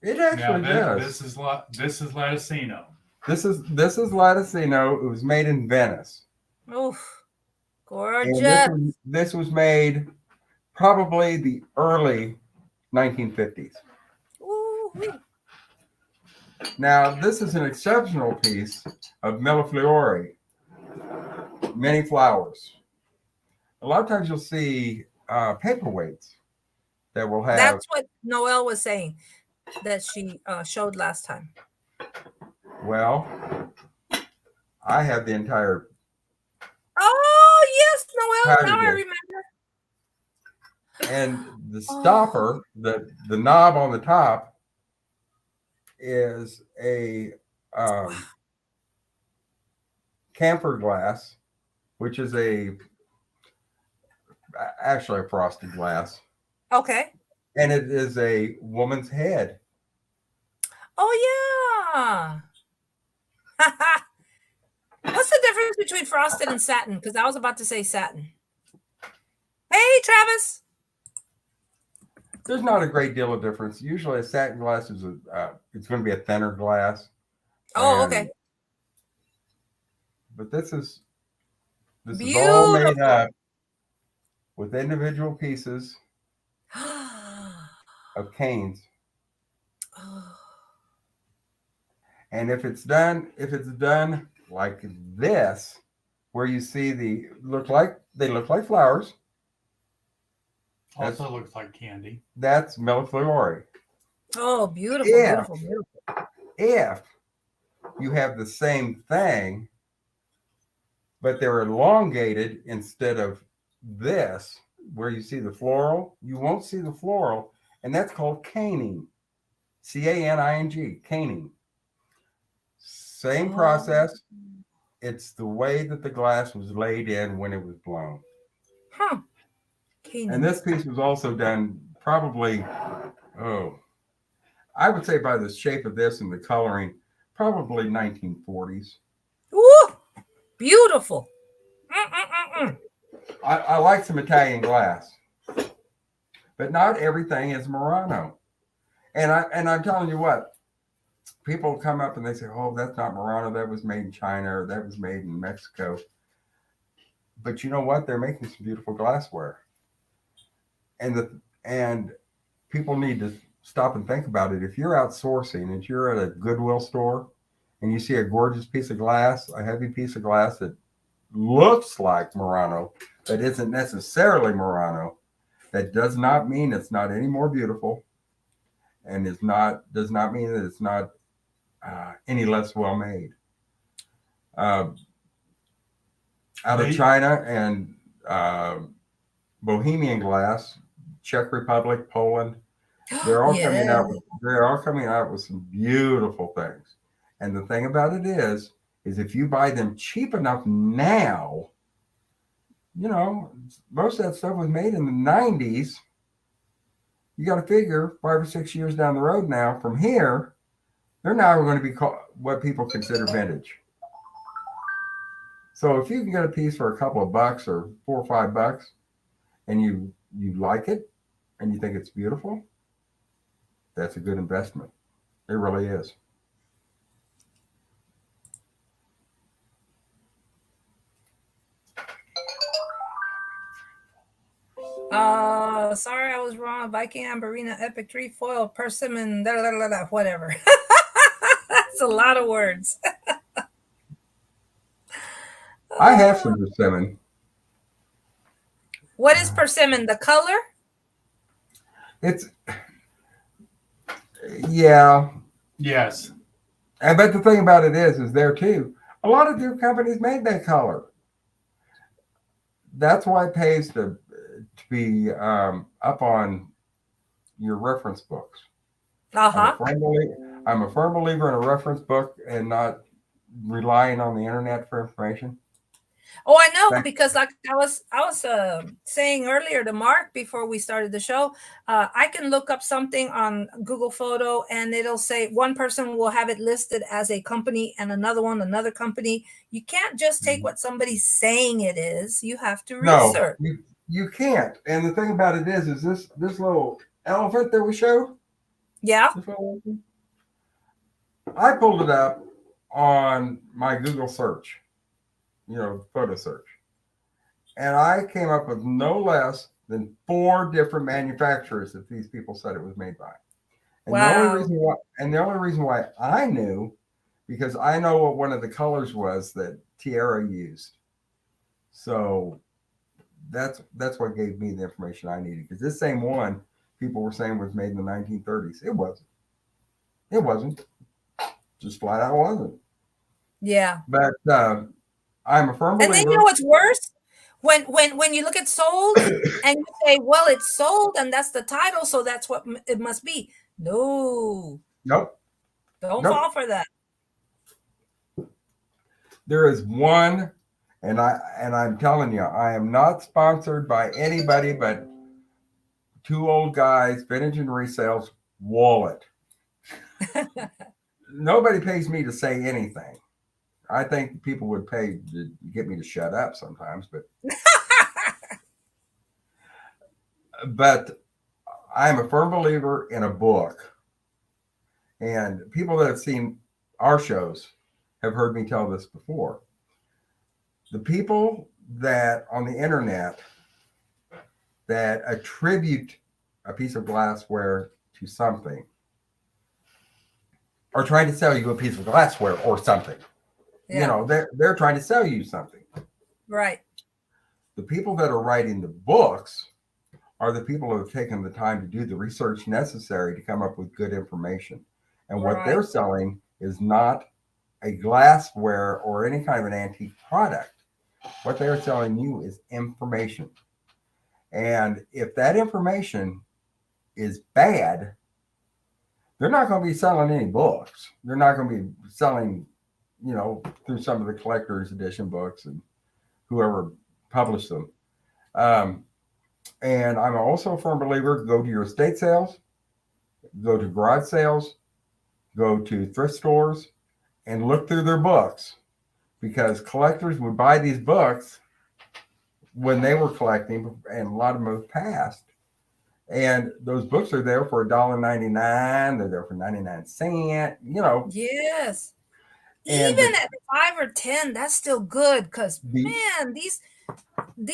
It actually does. This is Latticino. This is Latticino. It was made in Venice. Oof, gorgeous. This was made probably the early 1950s. Ooh. Now, this is an exceptional piece of Millefiori, many flowers. A lot of times you'll see paperweights that will have. That's what Noelle was saying that she showed last time. Well, I have the entire. Oh yes, Noelle. Now I remember. And the stopper, the knob on the top, is a camphor glass, which is actually a frosted glass. Okay. And it is a woman's head. Oh yeah. What's the difference between frosted and satin? Because I was about to say satin. Hey, Travis. There's not a great deal of difference. Usually, a satin glass is it's going to be a thinner glass. Oh, okay. But this is all made up with individual pieces of canes. And if it's done like this, where you see they look like flowers. Also looks like candy. That's Millefiori. Oh, beautiful. If you have the same thing, but they're elongated instead of this, where you see the floral, you won't see the floral, and that's called caning. C-A-N-I-N-G, caning. Same process. It's the way that the glass was laid in when it was blown. Huh. And this piece was also done probably, I would say by the shape of this and the coloring, probably 1940s. Ooh, beautiful. I like some Italian glass, but not everything is Murano. And I'm telling you what, people come up and they say, "Oh, that's not Murano. That was made in China, or that was made in Mexico." But you know what? They're making some beautiful glassware. And people need to stop and think about it. If you're outsourcing and you're at a Goodwill store and you see a gorgeous piece of glass, a heavy piece of glass that looks like Murano, but isn't necessarily Murano, that does not mean it's not any more beautiful, and does not mean that it's not any less well made. Out of China and Bohemian glass, Czech Republic, Poland. They're all coming Yeah. out. They're all coming out with some beautiful things. And the thing about it is if you buy them cheap enough now, you know, most of that stuff was made in the 90s. You got to figure 5 or 6 years down the road now from here, they're now going to be called what people consider vintage. So if you can get a piece for a couple of bucks or $4 or $5 and you like it and you think it's beautiful, that's a good investment. It really is. Sorry, I was wrong. Viking, Amberina, Epic Tree, Foil, Persimmon, whatever. That's a lot of words. I have some persimmon. What is persimmon? The color? It's yeah. Yes. But the thing about it is there too. A lot of your companies made that color. That's why it pays to be up on your reference books. Uh-huh. I'm a firm believer in a reference book and not relying on the internet for information. Oh, I know, because like I was saying earlier to Mark before we started the show, I can look up something on Google Photo and it'll say one person will have it listed as a company and another one another company. You can't just take what somebody's saying it is. You have to research. No, you can't. And the thing about it is this little elephant that we show. Yeah. I pulled it up on my Google search, photo search. And I came up with no less than 4 different manufacturers that these people said it was made by. And wow. the only reason why I knew, because I know what one of the colors was that Tierra used. So that's what gave me the information I needed. Because this same one, people were saying was made in the 1930s. It wasn't. It wasn't. Just flat out wasn't. Yeah. But I'm a firm believer. And then you know what's worse? When you look at sold and you say, well, it's sold and that's the title, so that's what it must be. No. Nope. Don't fall for that. There is one, and I'm telling you, I am not sponsored by anybody but 2 old guys, Vintage and Resale's wallet. Nobody pays me to say anything. I think people would pay to get me to shut up sometimes, but I'm a firm believer in a book. And people that have seen our shows have heard me tell this before. The people that on the internet that attribute a piece of glassware to something are trying to sell you a piece of glassware or something. Yeah. They're trying to sell you something. Right. The people that are writing the books are the people who have taken the time to do the research necessary to come up with good information. And what they're selling is not a glassware or any kind of an antique product. What they're selling you is information. And if that information is bad, they're not going to be selling any books. They're not going to be selling, through some of the collector's edition books and whoever published them. And I'm also a firm believer, go to your estate sales, go to garage sales, go to thrift stores, and look through their books, because collectors would buy these books when they were collecting, and a lot of them have passed. And those books are there for $1.99. They're there for 99 cents, Yes. And even at 5 or 10, that's still good, because man, these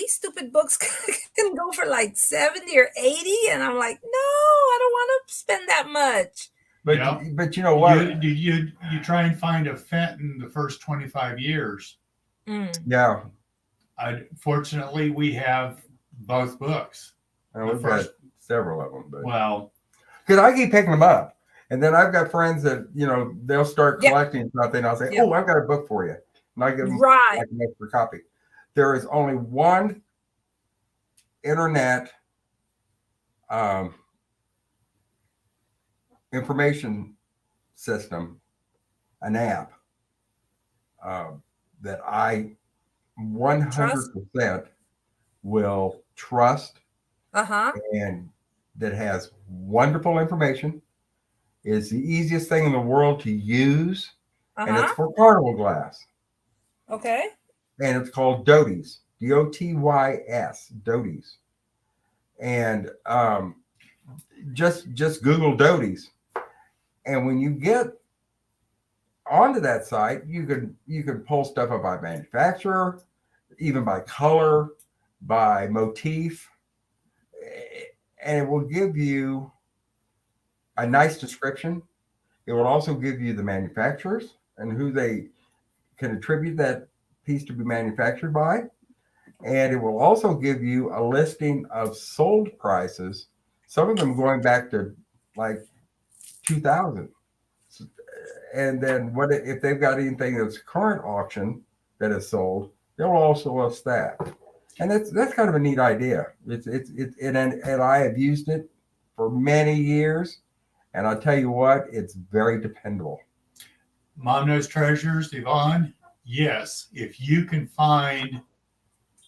stupid books can go for like 70 or 80, and I'm like, no, I don't want to spend that much. But you know what? You try and find a Fenton the first 25 years. Yeah. Fortunately, we have both books. And we've got several of them. But because I keep picking them up. And then I've got friends that, they'll start collecting something. And I'll say, oh, I've got a book for you. And I give them like an extra copy. There is only one internet um, information system, an app that I Trust. 100% will trust Uh-huh. and that has wonderful information, is the easiest thing in the world to use, and Uh-huh. it's for Carnival Glass. Okay. And it's called Doties, Dotys, Doties. And just Google Doties. And when you get onto that site, you can pull stuff up by manufacturer, even by color, by motif, and it will give you a nice description. It will also give you the manufacturers and who they can attribute that piece to be manufactured by. And it will also give you a listing of sold prices, some of them going back to like 2000. And then what if they've got anything that's current auction that is sold, they'll also list that. And that's kind of a neat idea. And I have used it for many years, and I'll tell you what, it's very dependable. Mom Knows Treasures, Yvonne. Yes, if you can find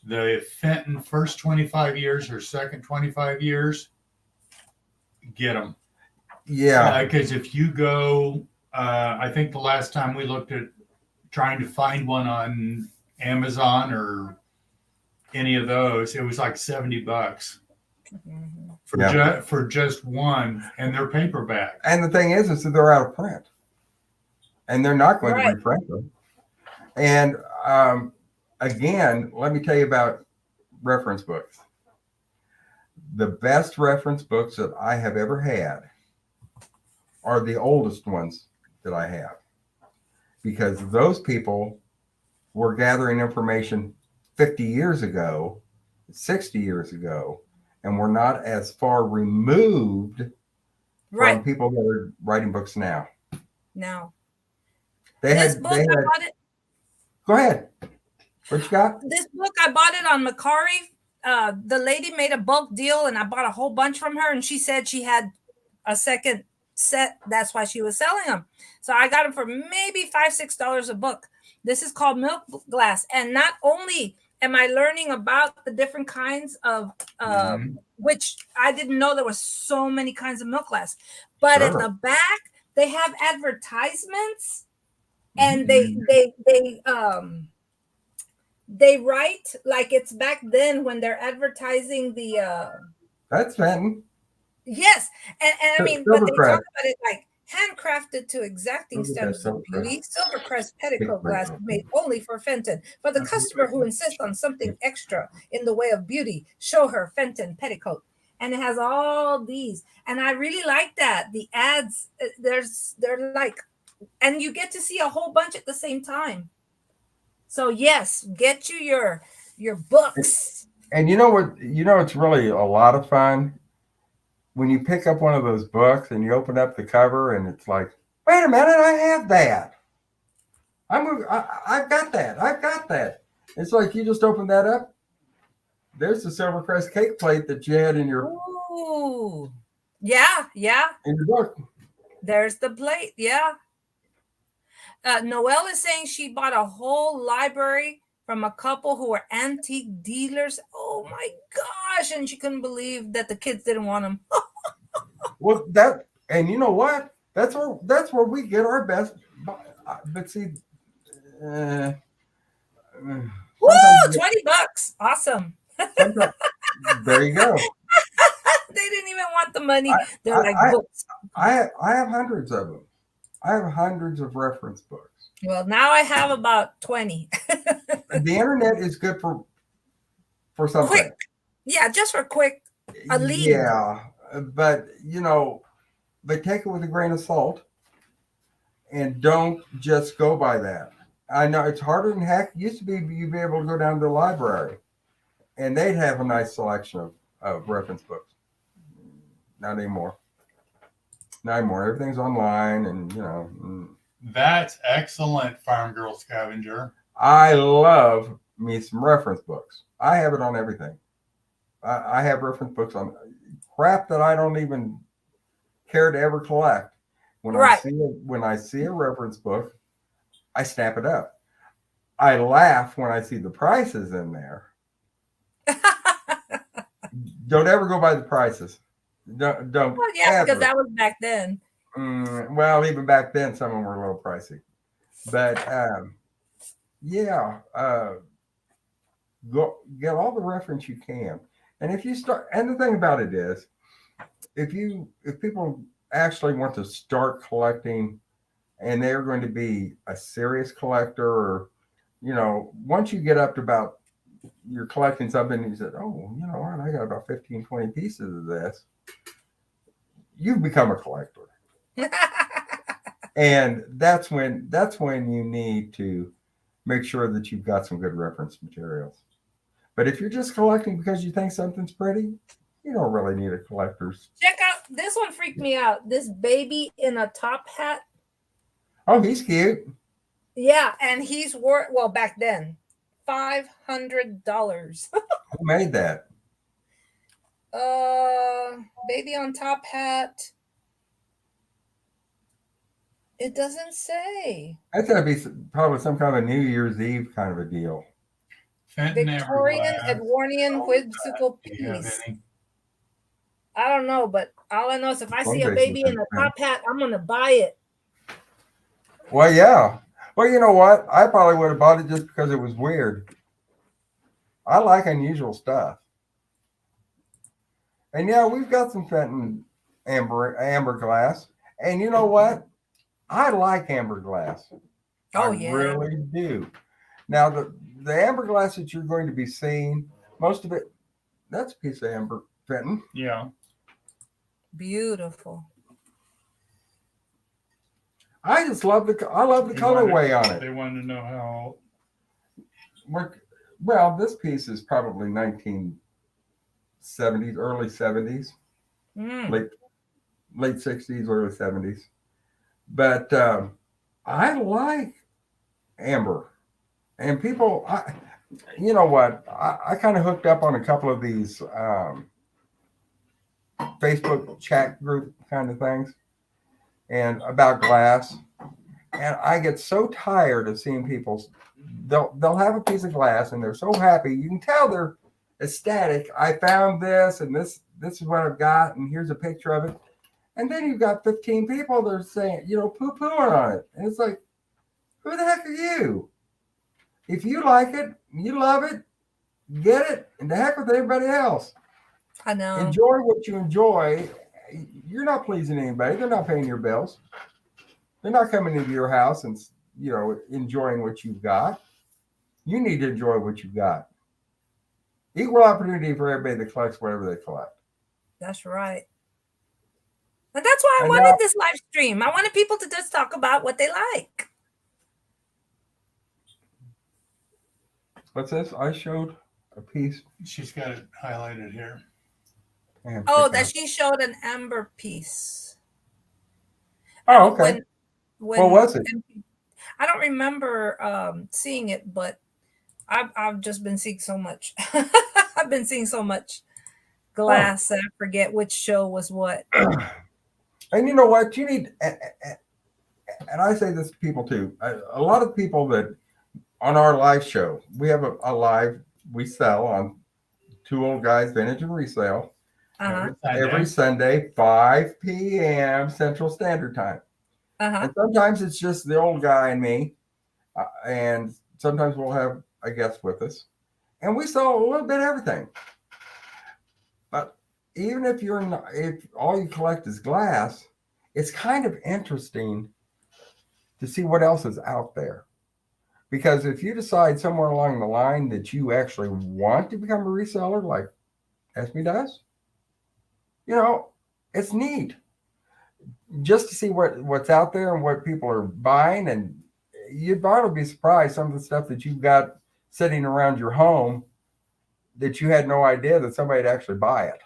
the Fenton first 25 years or second 25 years, get them. Yeah. Because if you go, I think the last time we looked at trying to find one on Amazon or any of those, it was like $70 for just one, and they're paperback. And the thing is that they're out of print, and they're not going to reprint them. And again, let me tell you about reference books. The best reference books that I have ever had are the oldest ones that I have, because those people were gathering information 50 years ago, 60 years ago, and we're not as far removed from people that are writing books now. No. They this had, book, they had, I bought it. Go ahead. What you got? This book, I bought it on Macari. The lady made a bulk deal, and I bought a whole bunch from her, and she said she had a second set. That's why she was selling them. So I got them for maybe $5-6 a book. This is called Milk Glass. And not only am I learning about the different kinds of, which I didn't know there was so many kinds of milk glass, but in the back, they have advertisements, and they write like it's back then when they're advertising the That's Fenton. Yes. And I mean, but they talk about it like handcrafted to exacting standards of beauty, Silvercrest petticoat glass made only for Fenton. For the customer who insists on something extra in the way of beauty, show her Fenton petticoat. And it has all these. And I really like that. The ads, they're like, and you get to see a whole bunch at the same time. So yes, get you your books. And you know what? You know, it's really a lot of fun when you pick up one of those books and you open up the cover and it's like, wait a minute, I have that. I've got that. I've got that. It's like you just open that up. There's the Silvercrest cake plate that you had in your. Ooh, yeah. In your book. There's the plate. Yeah. Noelle is saying she bought a whole library from a couple who were antique dealers. Oh my gosh. And she couldn't believe that the kids didn't want them. Well, and you know what? That's where we get our best. But see, woo, $20. Awesome. There you go. They didn't even want the money. They're like books. I have hundreds of them. I have hundreds of reference books. Well, now I have about 20. The internet is good for something. Quick. Yeah, just for quick. A lead. Yeah, but but take it with a grain of salt and don't just go by that. I know it's harder than heck. It used to be you'd be able to go down to the library and they'd have a nice selection of reference books. Not anymore. Not anymore. Everything's online and That's excellent, Farm Girl Scavenger. I love me some reference books. I have it on everything. I have reference books on crap that I don't even care to ever collect. Right. When I see a reference book, I snap it up. I laugh when I see the prices in there. Don't ever go by the prices. Don't Well, yeah, because ever. that was back then. Well, even back then, some of them were a little pricey. But yeah, go get all the reference you can. And if you start, and the thing about it is, if people actually want to start collecting, and they're going to be a serious collector, or once you get up to about you're collecting something, and you said, oh, you know what, I got about 15, 20 pieces of this. You've become a collector. And that's when you need to make sure that you've got some good reference materials. But if you're just collecting because you think something's pretty, you don't really need a collector's. Check out this one. Freaked me out. This baby in a top hat. Oh, he's cute. Yeah, and he's worth, well, back then, $500. Who made that? Baby on top hat. It doesn't say. That's gotta be probably some kind of New Year's Eve kind of a deal. Fenton Victorian Amberglass. Edwardian whimsical Do you have piece. any? I don't know, but all I know is if I see a Fundraising baby in a thing. top hat, I'm gonna buy it. Well, yeah. Well, you know what? I probably would have bought it just because it was weird. I like unusual stuff. And yeah, we've got some Fenton amber glass. And you know what? I like amber glass. Oh, I yeah. really do. Now the amber glass that you're going to be seeing, most of it, that's a piece of amber Fenton. Yeah. Beautiful. I just love the colorway on it. They wanted to know how. Well, this piece is probably 1970s, early 70s, late 60s, early 70s. But I like amber, and people, you know what? I kind of hooked up on a couple of these Facebook chat group kind of things, and about glass. And I get so tired of seeing people. They'll have a piece of glass and they're so happy. You can tell they're ecstatic. I found this, and this is what I've got, and here's a picture of it. And then you've got 15 people that are saying, poo-pooing on it. And it's like, who the heck are you? If you like it, you love it, get it, and the heck with everybody else. I know. Enjoy what you enjoy. You're not pleasing anybody. They're not paying your bills. They're not coming into your house and enjoying what you've got. You need to enjoy what you've got. Equal opportunity for everybody that collects whatever they collect. That's right. And that's why I wanted this live stream. I wanted people to just talk about what they like. What's this? I showed a piece. She's got it highlighted here. Oh, that she showed an amber piece. Oh, okay. What was it? I don't remember seeing it, but I've just been seeing so much. I've been seeing so much glass that I forget which show was what. And you know what? You need, and I say this to people too. A lot of people that on our live show, we have a live we sell on Two Old Guys Vintage and Resale every Sunday, 5 p.m. Central Standard Time. And sometimes it's just the old guy and me, and sometimes we'll have a guest with us, and we sell a little bit of everything. But even if if all you collect is glass, it's kind of interesting to see what else is out there. Because if you decide somewhere along the line that you actually want to become a reseller, like Esme does, it's neat. Just to see what's out there and what people are buying, and you'd probably be surprised some of the stuff that you've got sitting around your home that you had no idea that somebody'd actually buy it.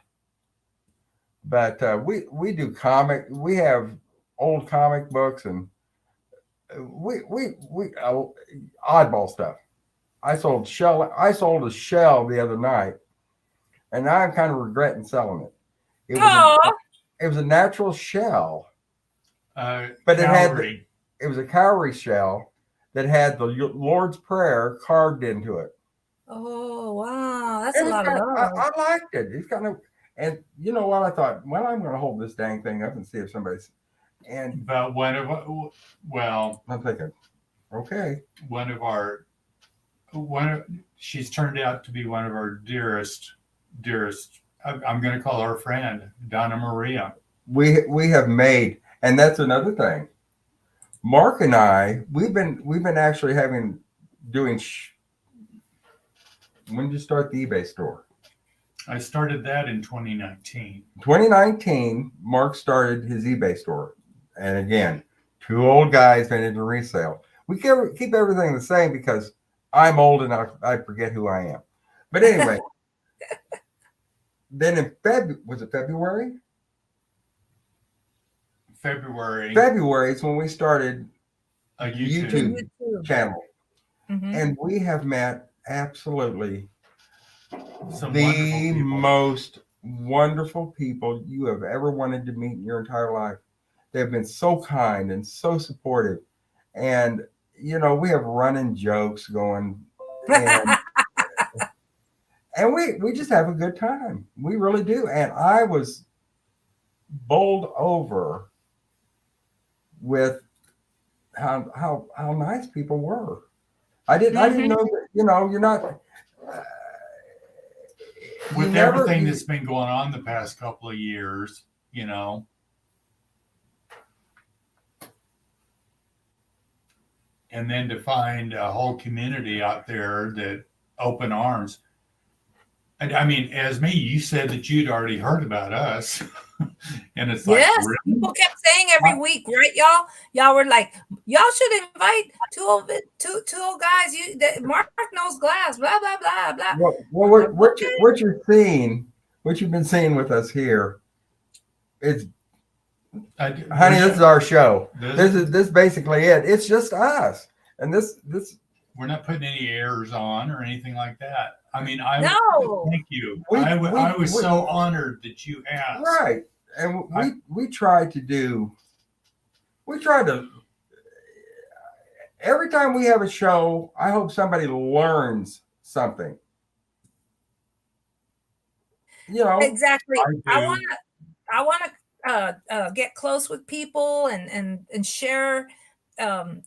But we do we have old comic books, and we oddball stuff. I sold a shell the other night, and now I'm kind of regretting selling it. It was Oh, a natural shell, but Cowrie. it was a cowrie shell that had the Lord's Prayer carved into it. oh, wow. That's It a was lot of kind love. I liked it. It's kind of, and you know what? I thought, well, I'm going to hold this dang thing up and see if somebody's, and But well, I'm thinking, okay. one of our one of she's turned out to be one of our dearest. I'm going to call her friend, Donna Maria. We have made, and that's another thing. Mark and I, we've been actually doing. When did you start the eBay store? I started that in 2019. 2019, Mark started his eBay store, and again, two old guys went into resale. We keep everything the same because I'm old and I forget who I am. But anyway, then in was it February? February is when we started A YouTube YouTube. channel, Mhm. and we have met absolutely Some the wonderful people. most wonderful people you have ever wanted to meet in your entire life. They've been so kind and so supportive, and you know we have running jokes going, and we just have a good time. We really do. And I was bowled over with how nice people were. I didn't know that. You know, you're not. With everything that's been going on the past couple of years, you know. And then to find a whole community out there that open arms. And I mean, as me, you said that you'd already heard about us. And it's like, Yes, really? people kept saying every week, right, y'all? Y'all were like, y'all should invite two old guys. Mark knows glass, blah blah blah blah. Well, Like, okay. what you're seeing, what you've been seeing with us here, is, honey, this is our show. This basically it. It's just us, and this. We're not putting any airs on or anything like that. I mean, No. thank you. I was so honored that you asked. Right, and we try to. Every time we have a show, I hope somebody learns something. You know, Exactly. I want to get close with people and share,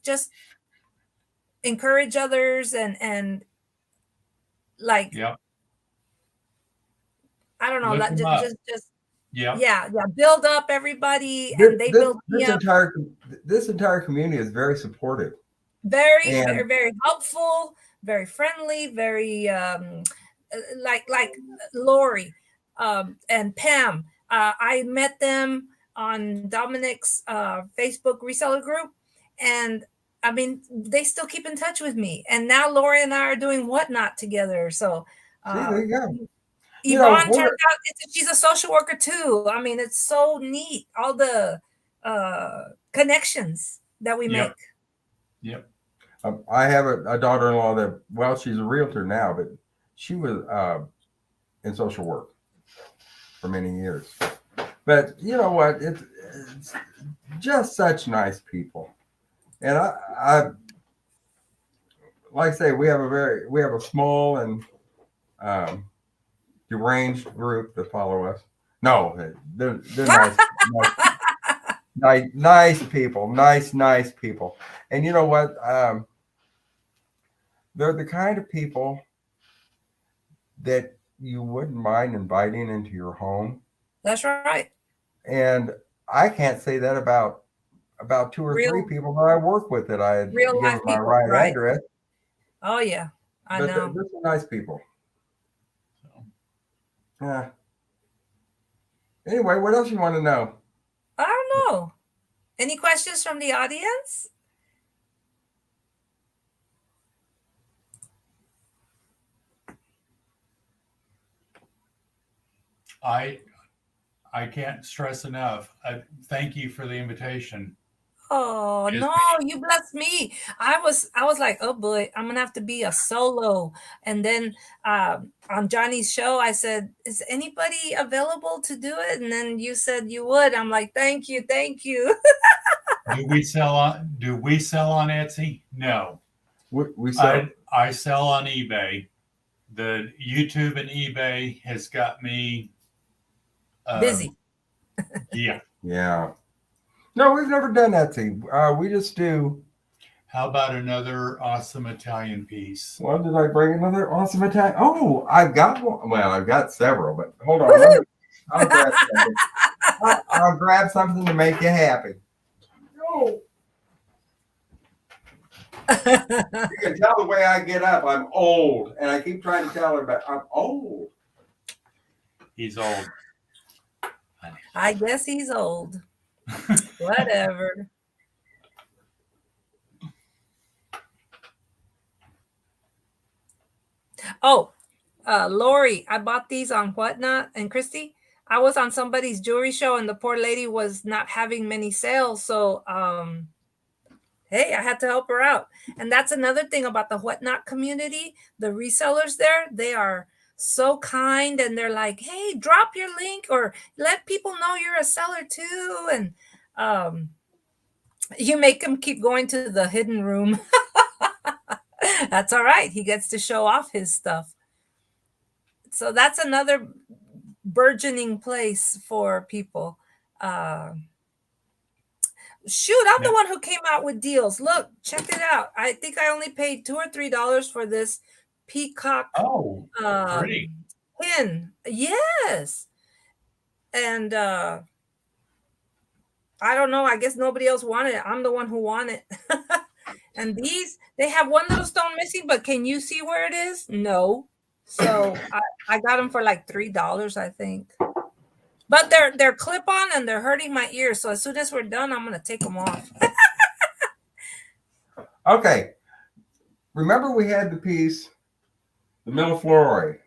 just encourage others and like, yep. I don't know, Lift like them up. just Yep. yeah, build up everybody, and they build me up. This entire community is very supportive. Very, very, very helpful, very friendly, very like Lori and Pam. I met them on Dominic's Facebook reseller group, and I mean they still keep in touch with me. And now Lori and I are doing Whatnot together. So see, there you go. Yvonne turns out she's a social worker too. I mean, it's so neat, all the connections that we make. Yep. I have a daughter-in-law that, well, she's a realtor now, but she was in social work for many years. But you know what? It's just such nice people, and I like I say, we have a small and deranged group that follow us. No, they're nice people, nice people. And you know what? They're the kind of people that you wouldn't mind inviting into your home. That's right. And I can't say that about two or three people that I work with that I had given my right address. Oh yeah, I know. They're nice people. Yeah. Anyway, what else you want to know? I don't know. Any questions from the audience? I can't stress enough. Thank you for the invitation. Oh no, you blessed me. I was like, oh boy, I'm gonna have to be a solo. And then on Johnny's show, I said, is anybody available to do it? And then you said you would. I'm like, thank you, thank you. Do we sell on Etsy? No. We sell. I sell on eBay. The YouTube and eBay has got me Busy. Yeah. Yeah. No, we've never done Etsy. We just do. How about another awesome Italian piece? Well, did I bring another awesome Italian? Oh, I've got one. Well, I've got several, but hold on. I'll grab something. I'll grab something to make you happy. Oh. You can tell the way I get up. I'm old, and I keep trying to tell her, but I'm old. He's old. I guess he's old. Whatever. Oh, Lori, I bought these on Whatnot, and Christy, I was on somebody's jewelry show, and the poor lady was not having many sales, so hey, I had to help her out. And that's another thing about the Whatnot community. The resellers there, they are so kind, and they're like, hey, drop your link or let people know you're a seller too. And you make him keep going to the hidden room. That's all right. He gets to show off his stuff. So that's another burgeoning place for people. Shoot, I'm the one who came out with deals. Look, check it out. I think I only paid $2 or $3 for this peacock Pretty. pin. Yes. And I don't know. I guess nobody else wanted it. I'm the one who wanted it. And these, they have one little stone missing, but can you see where it is? No. So I got them for like $3, I think. But they're clip on and they're hurting my ears. So as soon as we're done, I'm gonna take them off. Okay. Remember we had the piece, the Milleflori.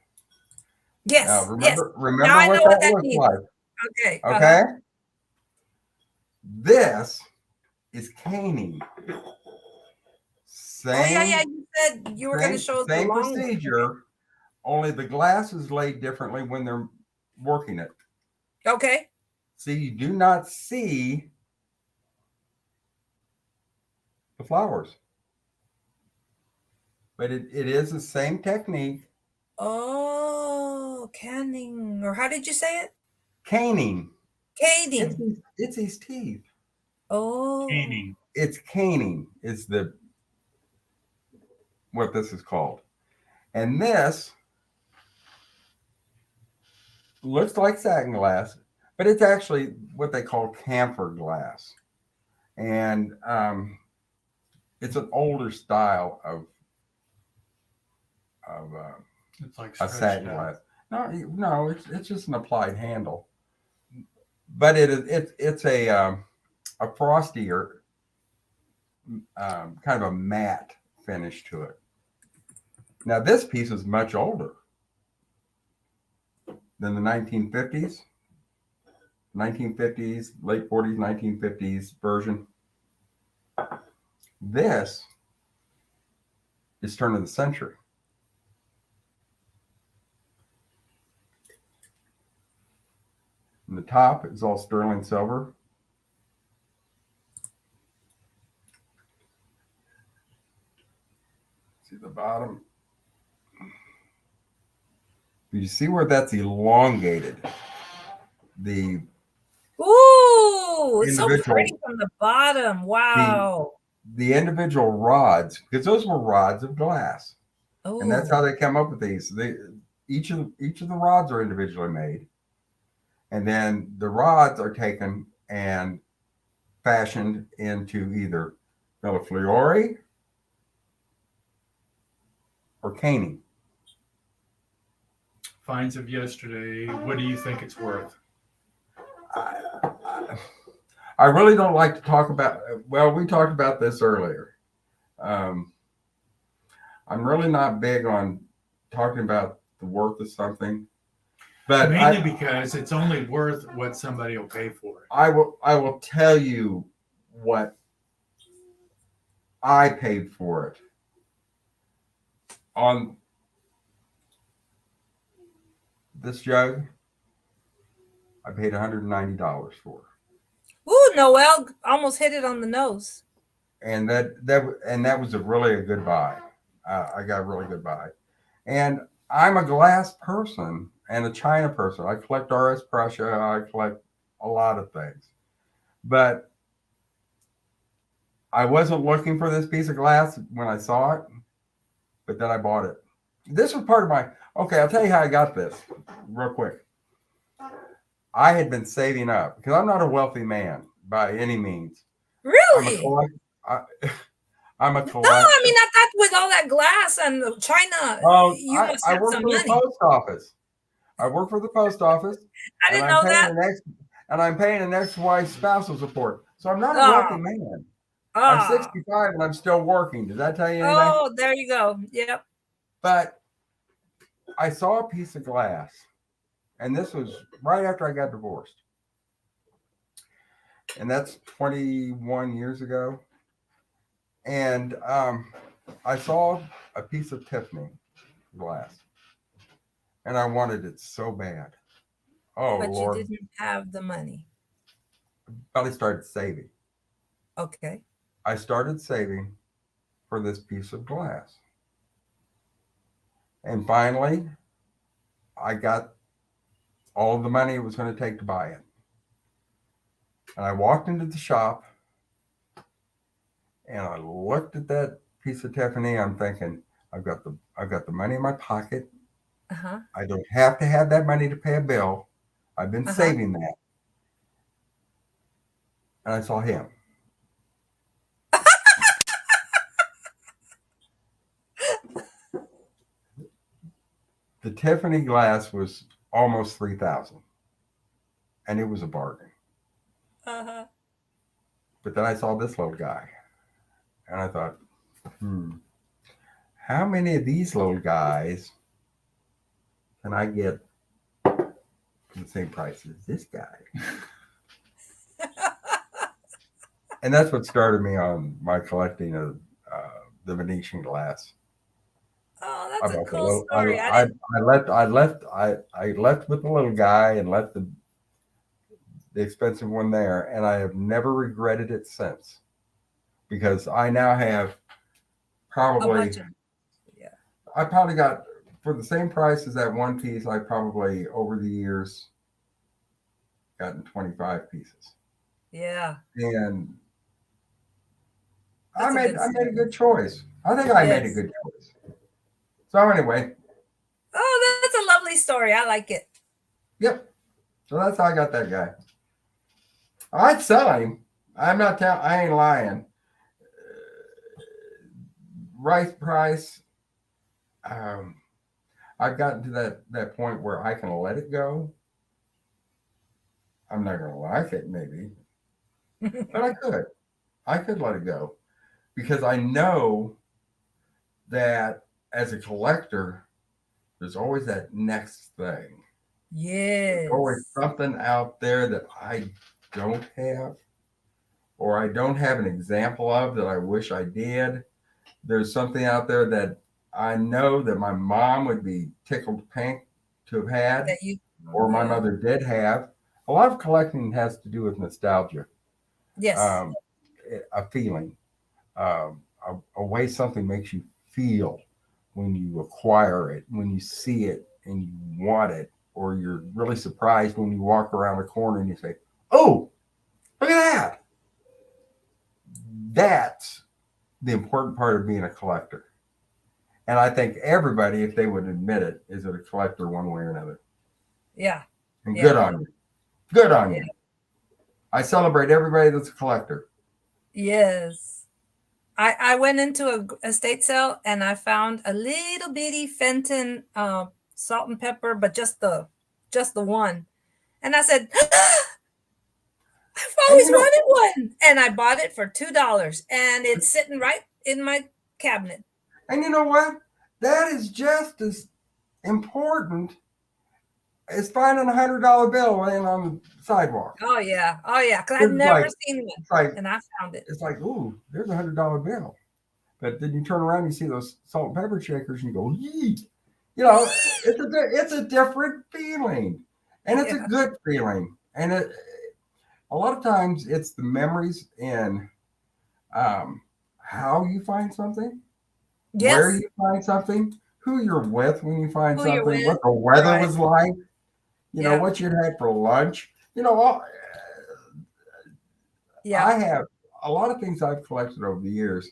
Yes. Remember Now I know what that looks means. like. Okay. Okay. This is caning. Same. Yeah. You said you were going to show the same long procedure, only the glass is laid differently when they're working it. Okay. See, you do not see the flowers, but it is the same technique. Oh, canning, or how did you say it? Caning. Caning. It's his teeth. Oh. Caning. It's caning. Is what this is called. And this looks like satin glass, but it's actually what they call camphor glass. And it's an older style of It's like a satin glass. No, it's just an applied handle. But it's a frostier, kind of a matte finish to it. Now this piece is much older than the 1950s, late 40s, 1950s version. This is turn of the century. And the top is all sterling silver. See the bottom. You see where that's elongated? Ooh, it's so pretty from the bottom. Wow. The individual rods, because those were rods of glass. Ooh. And that's how they come up with these. Each of the rods are individually made. And then the rods are taken and fashioned into either Milleflori or caning. Finds of yesterday. What do you think it's worth? I really don't like to talk about. Well, we talked about this earlier. I'm really not big on talking about the worth of something, but mainly because it's only worth what somebody will pay for it. I will tell you what I paid for it. On this jug, I paid $190 for. Ooh, Noel almost hit it on the nose. And that was a good buy. I got a really good buy. And I'm a glass person and a china person. I collect RS Prussia. I collect a lot of things. But I wasn't looking for this piece of glass when I saw it, but then I bought it. This was part of my, okay, I'll tell you how I got this real quick. I had been saving up because I'm not a wealthy man by any means. Really? I'm a No, collector. I mean, I thought with all that glass and China, you must I have work some for money. the post office. I work for the post office. I didn't know that. And I'm paying an ex-wife's spousal support. So I'm not a Oh, wealthy man. I'm oh, 65 and I'm still working. Does that tell you anything? oh, there you go. Yep. But I saw a piece of glass, and this was right after I got divorced. And that's 21 years ago. And I saw a piece of Tiffany glass, and I wanted it so bad. Oh, But Lord. you didn't have the money. But I started saving. Okay. I started saving for this piece of glass. And finally, I got all the money it was going to take to buy it. And I walked into the shop and I looked at that piece of Tiffany. I'm thinking, I've got the money in my pocket. Uh-huh. I don't have to have that money to pay a bill. I've been saving that. And I saw him. The Tiffany glass was almost $3,000, and it was a bargain. Uh-huh. But then I saw this little guy, and I thought, how many of these little guys can I get for the same price as this guy? And that's what started me on my collecting of the Venetian glass. Oh, that's a cool story. I left with the little guy and left the expensive one there, and I have never regretted it since, because I now have probably I probably got, for the same price as that one piece, I probably over the years gotten 25 pieces. Yeah. And That's I made a good choice. I think I made a good choice. So anyway. Oh, that's a lovely story. I like it. Yep. So that's how I got that guy. I'd sell him. I ain't lying. Right price. I've gotten to that point where I can let it go. I'm not gonna like it, maybe. But I could let it go. Because I know that as a collector, there's always that next thing. Yes. There's always something out there that I don't have, or I don't have an example of that I wish I did. There's something out there that I know that my mom would be tickled pink to have had, or my mother did have. A lot of collecting has to do with nostalgia. Yes. A feeling. A way something makes you feel when you acquire it, when you see it and you want it, or you're really surprised when you walk around a corner and you say, oh, look at that. That's the important part of being a collector. And I think everybody, if they would admit it, is a collector one way or another. Yeah. And good on you. Good on you. I celebrate everybody that's a collector. Yes. I went into a estate sale and I found a little bitty Fenton salt and pepper, but just the one. And I said, I've always wanted one. And I bought it for $2. And it's sitting right in my cabinet. And you know what? That is just as important as finding $100 bill laying on the sidewalk. Oh, yeah. Oh, yeah. Because I've never seen one. And I found it. It's like, ooh, there's $100 bill. But then you turn around, and you see those salt and pepper shakers, and you go, yee. You know, it's a different feeling, and it's a Yeah. good feeling. And a lot of times, it's the memories and how you find something, where Yes. you find something, who you're with when you find Who you're something, what with. the weather Right. was like, Yeah. what you'd had for lunch. Yeah. I have a lot of things I've collected over the years.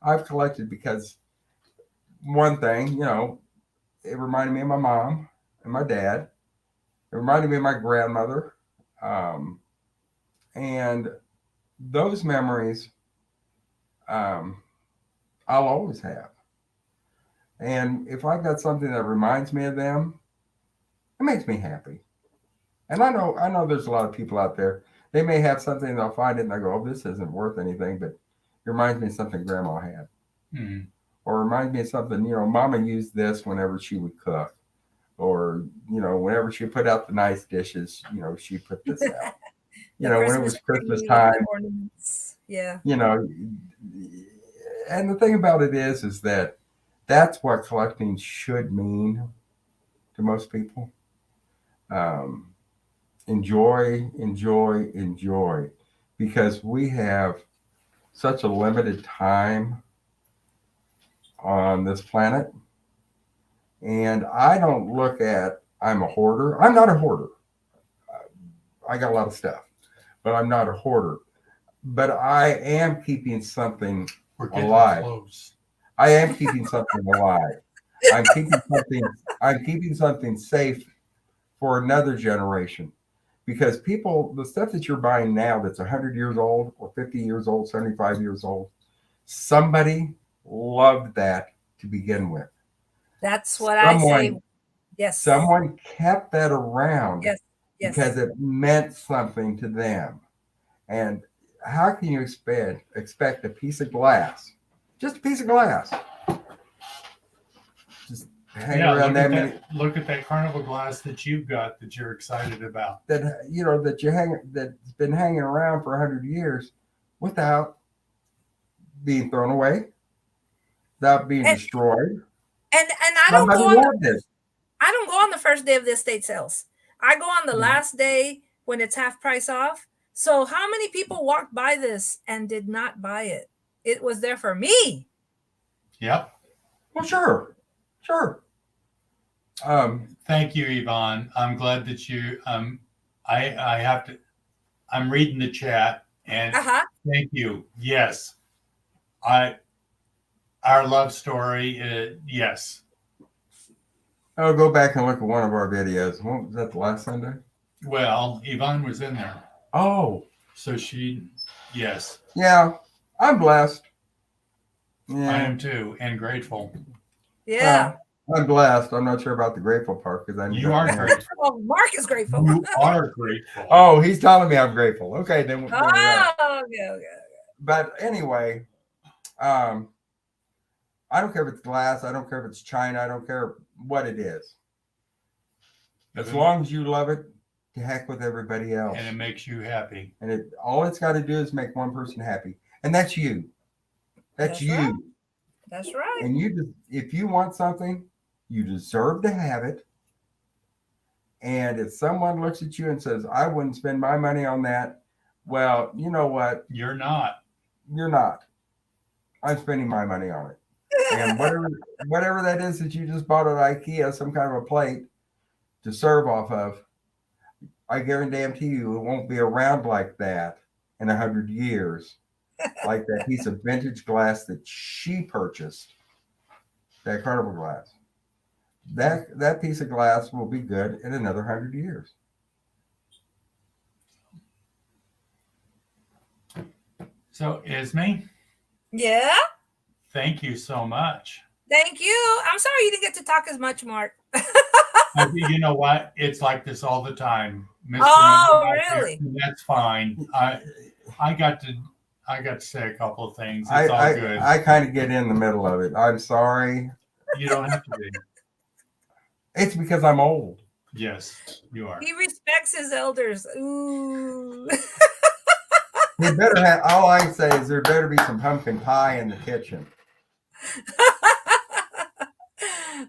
I've collected because one thing, it reminded me of my mom and my dad. It reminded me of my grandmother. Um, and those memories um, I'll always have. And if I've got something that reminds me of them, it makes me happy. And I know there's a lot of people out there. They may have something, they'll find it and they'll go, oh, this isn't worth anything, but it reminds me of something grandma had. Mm. Or reminds me of something, mama used this whenever she would cook. Or, whenever she put out the nice dishes, she put this out. The When it Christmas was Christmas tree, time, the ornaments. Yeah. you know, and the thing about it is that that's what collecting should mean to most people. Um, enjoy, enjoy, enjoy, because we have such a limited time on this planet. And I don't look at, I'm a hoarder. I'm not a hoarder. I got a lot of stuff, but I'm not a hoarder. But I am keeping something We're getting alive. close. I am keeping something alive. I'm keeping something. I'm keeping something safe for another generation, because people, the stuff that you're buying now that's 100 years old or 50 years old, 75 years old, somebody loved that to begin with. That's what I say. Someone, Yes. someone kept that around Yes. Yes. because it meant something to them. And how can you expect a piece of glass, just a piece of glass, just hang around that many, Look at that carnival glass that you've got that you're excited about. that's been hanging around for 100 years without being thrown away, without being And destroyed. I don't Somebody go on the loved it. I don't go on the first day of the estate sales. I go on the last day when it's half price off. So how many people walked by this and did not buy it? It was there for me. Yep. Well, sure. Thank you, Yvonne. I'm glad that you. I have to. I'm reading the chat, and thank you. Yes, our love story. Yes. I'll go back and look at one of our videos. What was that, the last Sunday? Well, Yvonne was in there. Oh. So yes. Yeah, I'm blessed. Yeah. I am too, and grateful. Yeah. I'm blessed. I'm not sure about the grateful part because You are grateful. Well, Mark is grateful. You are grateful. Oh, he's telling me I'm grateful. Okay, then we're right. Okay. But anyway, I don't care if it's glass. I don't care if it's china. I don't care what it is. As long as you love it, to heck with everybody else. And it makes you happy. And all it's got to do is make one person happy, and that's you. That's you. Right. That's right. And if you want something, you deserve to have it. And if someone looks at you and says, I wouldn't spend my money on that, well, you know what? You're not. You're not. I'm spending my money on it. And whatever that is that you just bought at IKEA, some kind of a plate to serve off of, I guarantee you it won't be around like that in 100 years. Like that piece of vintage glass that she purchased, that carnival glass. That piece of glass will be good in another 100 years. So, Isme? Yeah? Thank you so much. Thank you. I'm sorry you didn't get to talk as much, Mark. You know what? It's like this all the time. Oh, really? That's fine. I got to say a couple of things. It's all good. I kind of get in the middle of it. I'm sorry. You don't have to be. It's because I'm old. Yes, you are. He respects his elders. Ooh. All I say is there better be some pumpkin pie in the kitchen.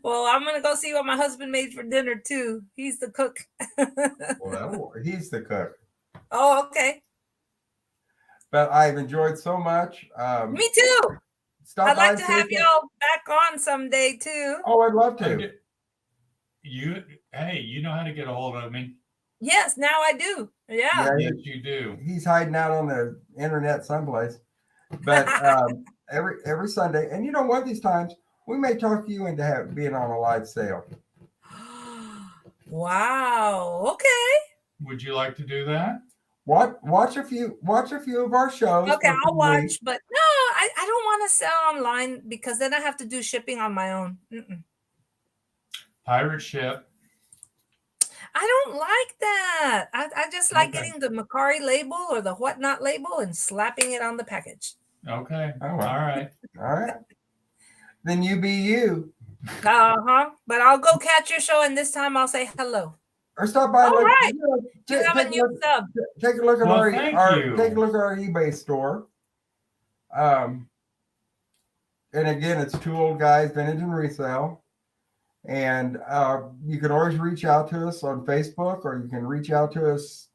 Well, I'm gonna go see what my husband made for dinner too. He's the cook. Well, he's the cook. Oh, okay. But I've enjoyed so much. Me too. Stop I'd by like and to see have us. y'all back on someday too. Oh, I'd love I to. did- hey, you know how to get a hold of me. Yes, now I do. Yeah. Yeah, Yes, you do. he's hiding out on the internet someplace. But every Sunday, and one of these times we may talk you into being on a live sale. Wow. Okay. Would you like to do that? Watch a few of our shows. Okay, for a I'll few watch, weeks. but no, I don't want to sell online because then I have to do shipping on my own. Pirate ship. I don't like that. I just like Okay. getting the Macari label or the whatnot label and slapping it on the package. Okay. Oh, well. All right. All right. Then you be you. But I'll go catch your show, and this time I'll say hello. Or stop by. All and look, right. You have a new sub. take a look at Well, our thank you. take a look at our eBay store. And again, it's Two Old Guys Vintage and Resale. And you can always reach out to us on Facebook, or you can reach out to us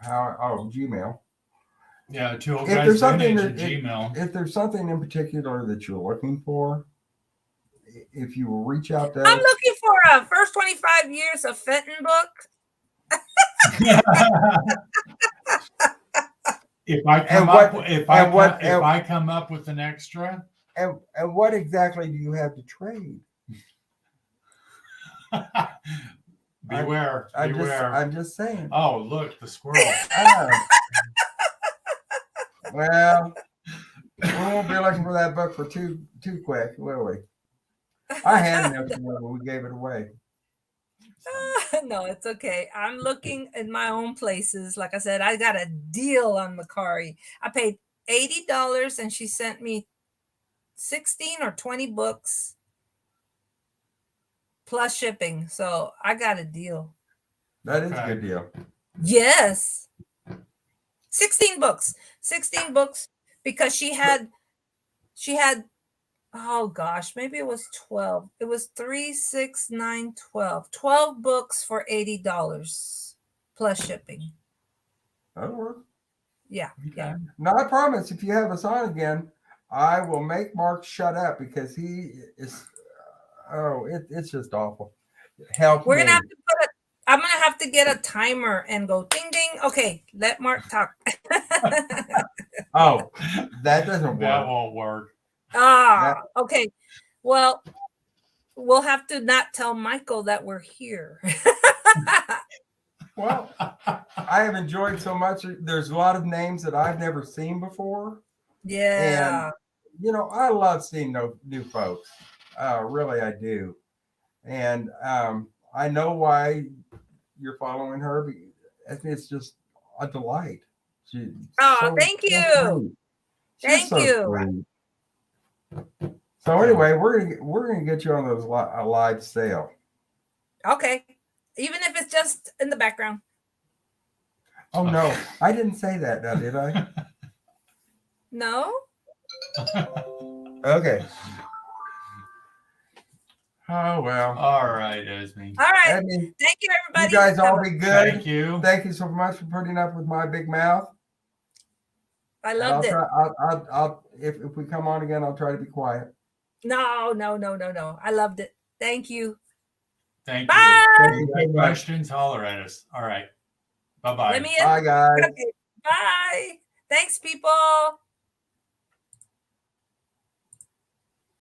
Gmail. Yeah, Two Old If Guys there's something Vintage that- at Gmail. If there's something in particular that you're looking for, if you will reach out to I'm us. looking for a first 25 years of Fenton book. If I come up with an extra, and what exactly do you have to trade? beware. I'm just saying. Oh, look, the squirrel. Well, we won't be looking for that book for too quick, will we? I had an extra one, but we gave it away. No, it's okay. I'm looking in my own places. Like I said, I got a deal on Macari. I paid $80 and she sent me 16 or 20 books plus shipping. So I got a deal. That is a good deal. Yes. 16 books. 16 books because she had oh gosh, maybe it was 12. It was 3, 6, 9, 12. 12 books for $80 plus shipping. That'll work. Yeah. Yeah. Now I promise, if you have us on again, I will make Mark shut up because he is. It's just awful. Help We're me. gonna have to I'm gonna have to get a timer and go ding ding. Okay, let Mark talk. Oh, that doesn't work. That won't work. Okay. Well, we'll have to not tell Michael that we're here. Well, I have enjoyed so much. There's a lot of names that I've never seen before. Yeah. And, I love seeing new folks. Really, I do. And I know why you're following her. It's just a delight. Thank you. Thank you. Sweet. So anyway, we're gonna get you on those a live sale. Okay. Even if it's just in the background. Oh no, I didn't say that now, did I? No. Okay. Oh well. All right, Esme. All right. I mean, thank you, everybody. you guys all be good. Thank you. Thank you so much for putting up with my big mouth. I loved it. I'll if we come on again, I'll try to be quiet. No. I loved it. Thank you. Thank Bye. you. Thank you so much. Questions, holler at us. All right. Bye-bye. Let me Bye, guys. Okay. Bye. Thanks, people.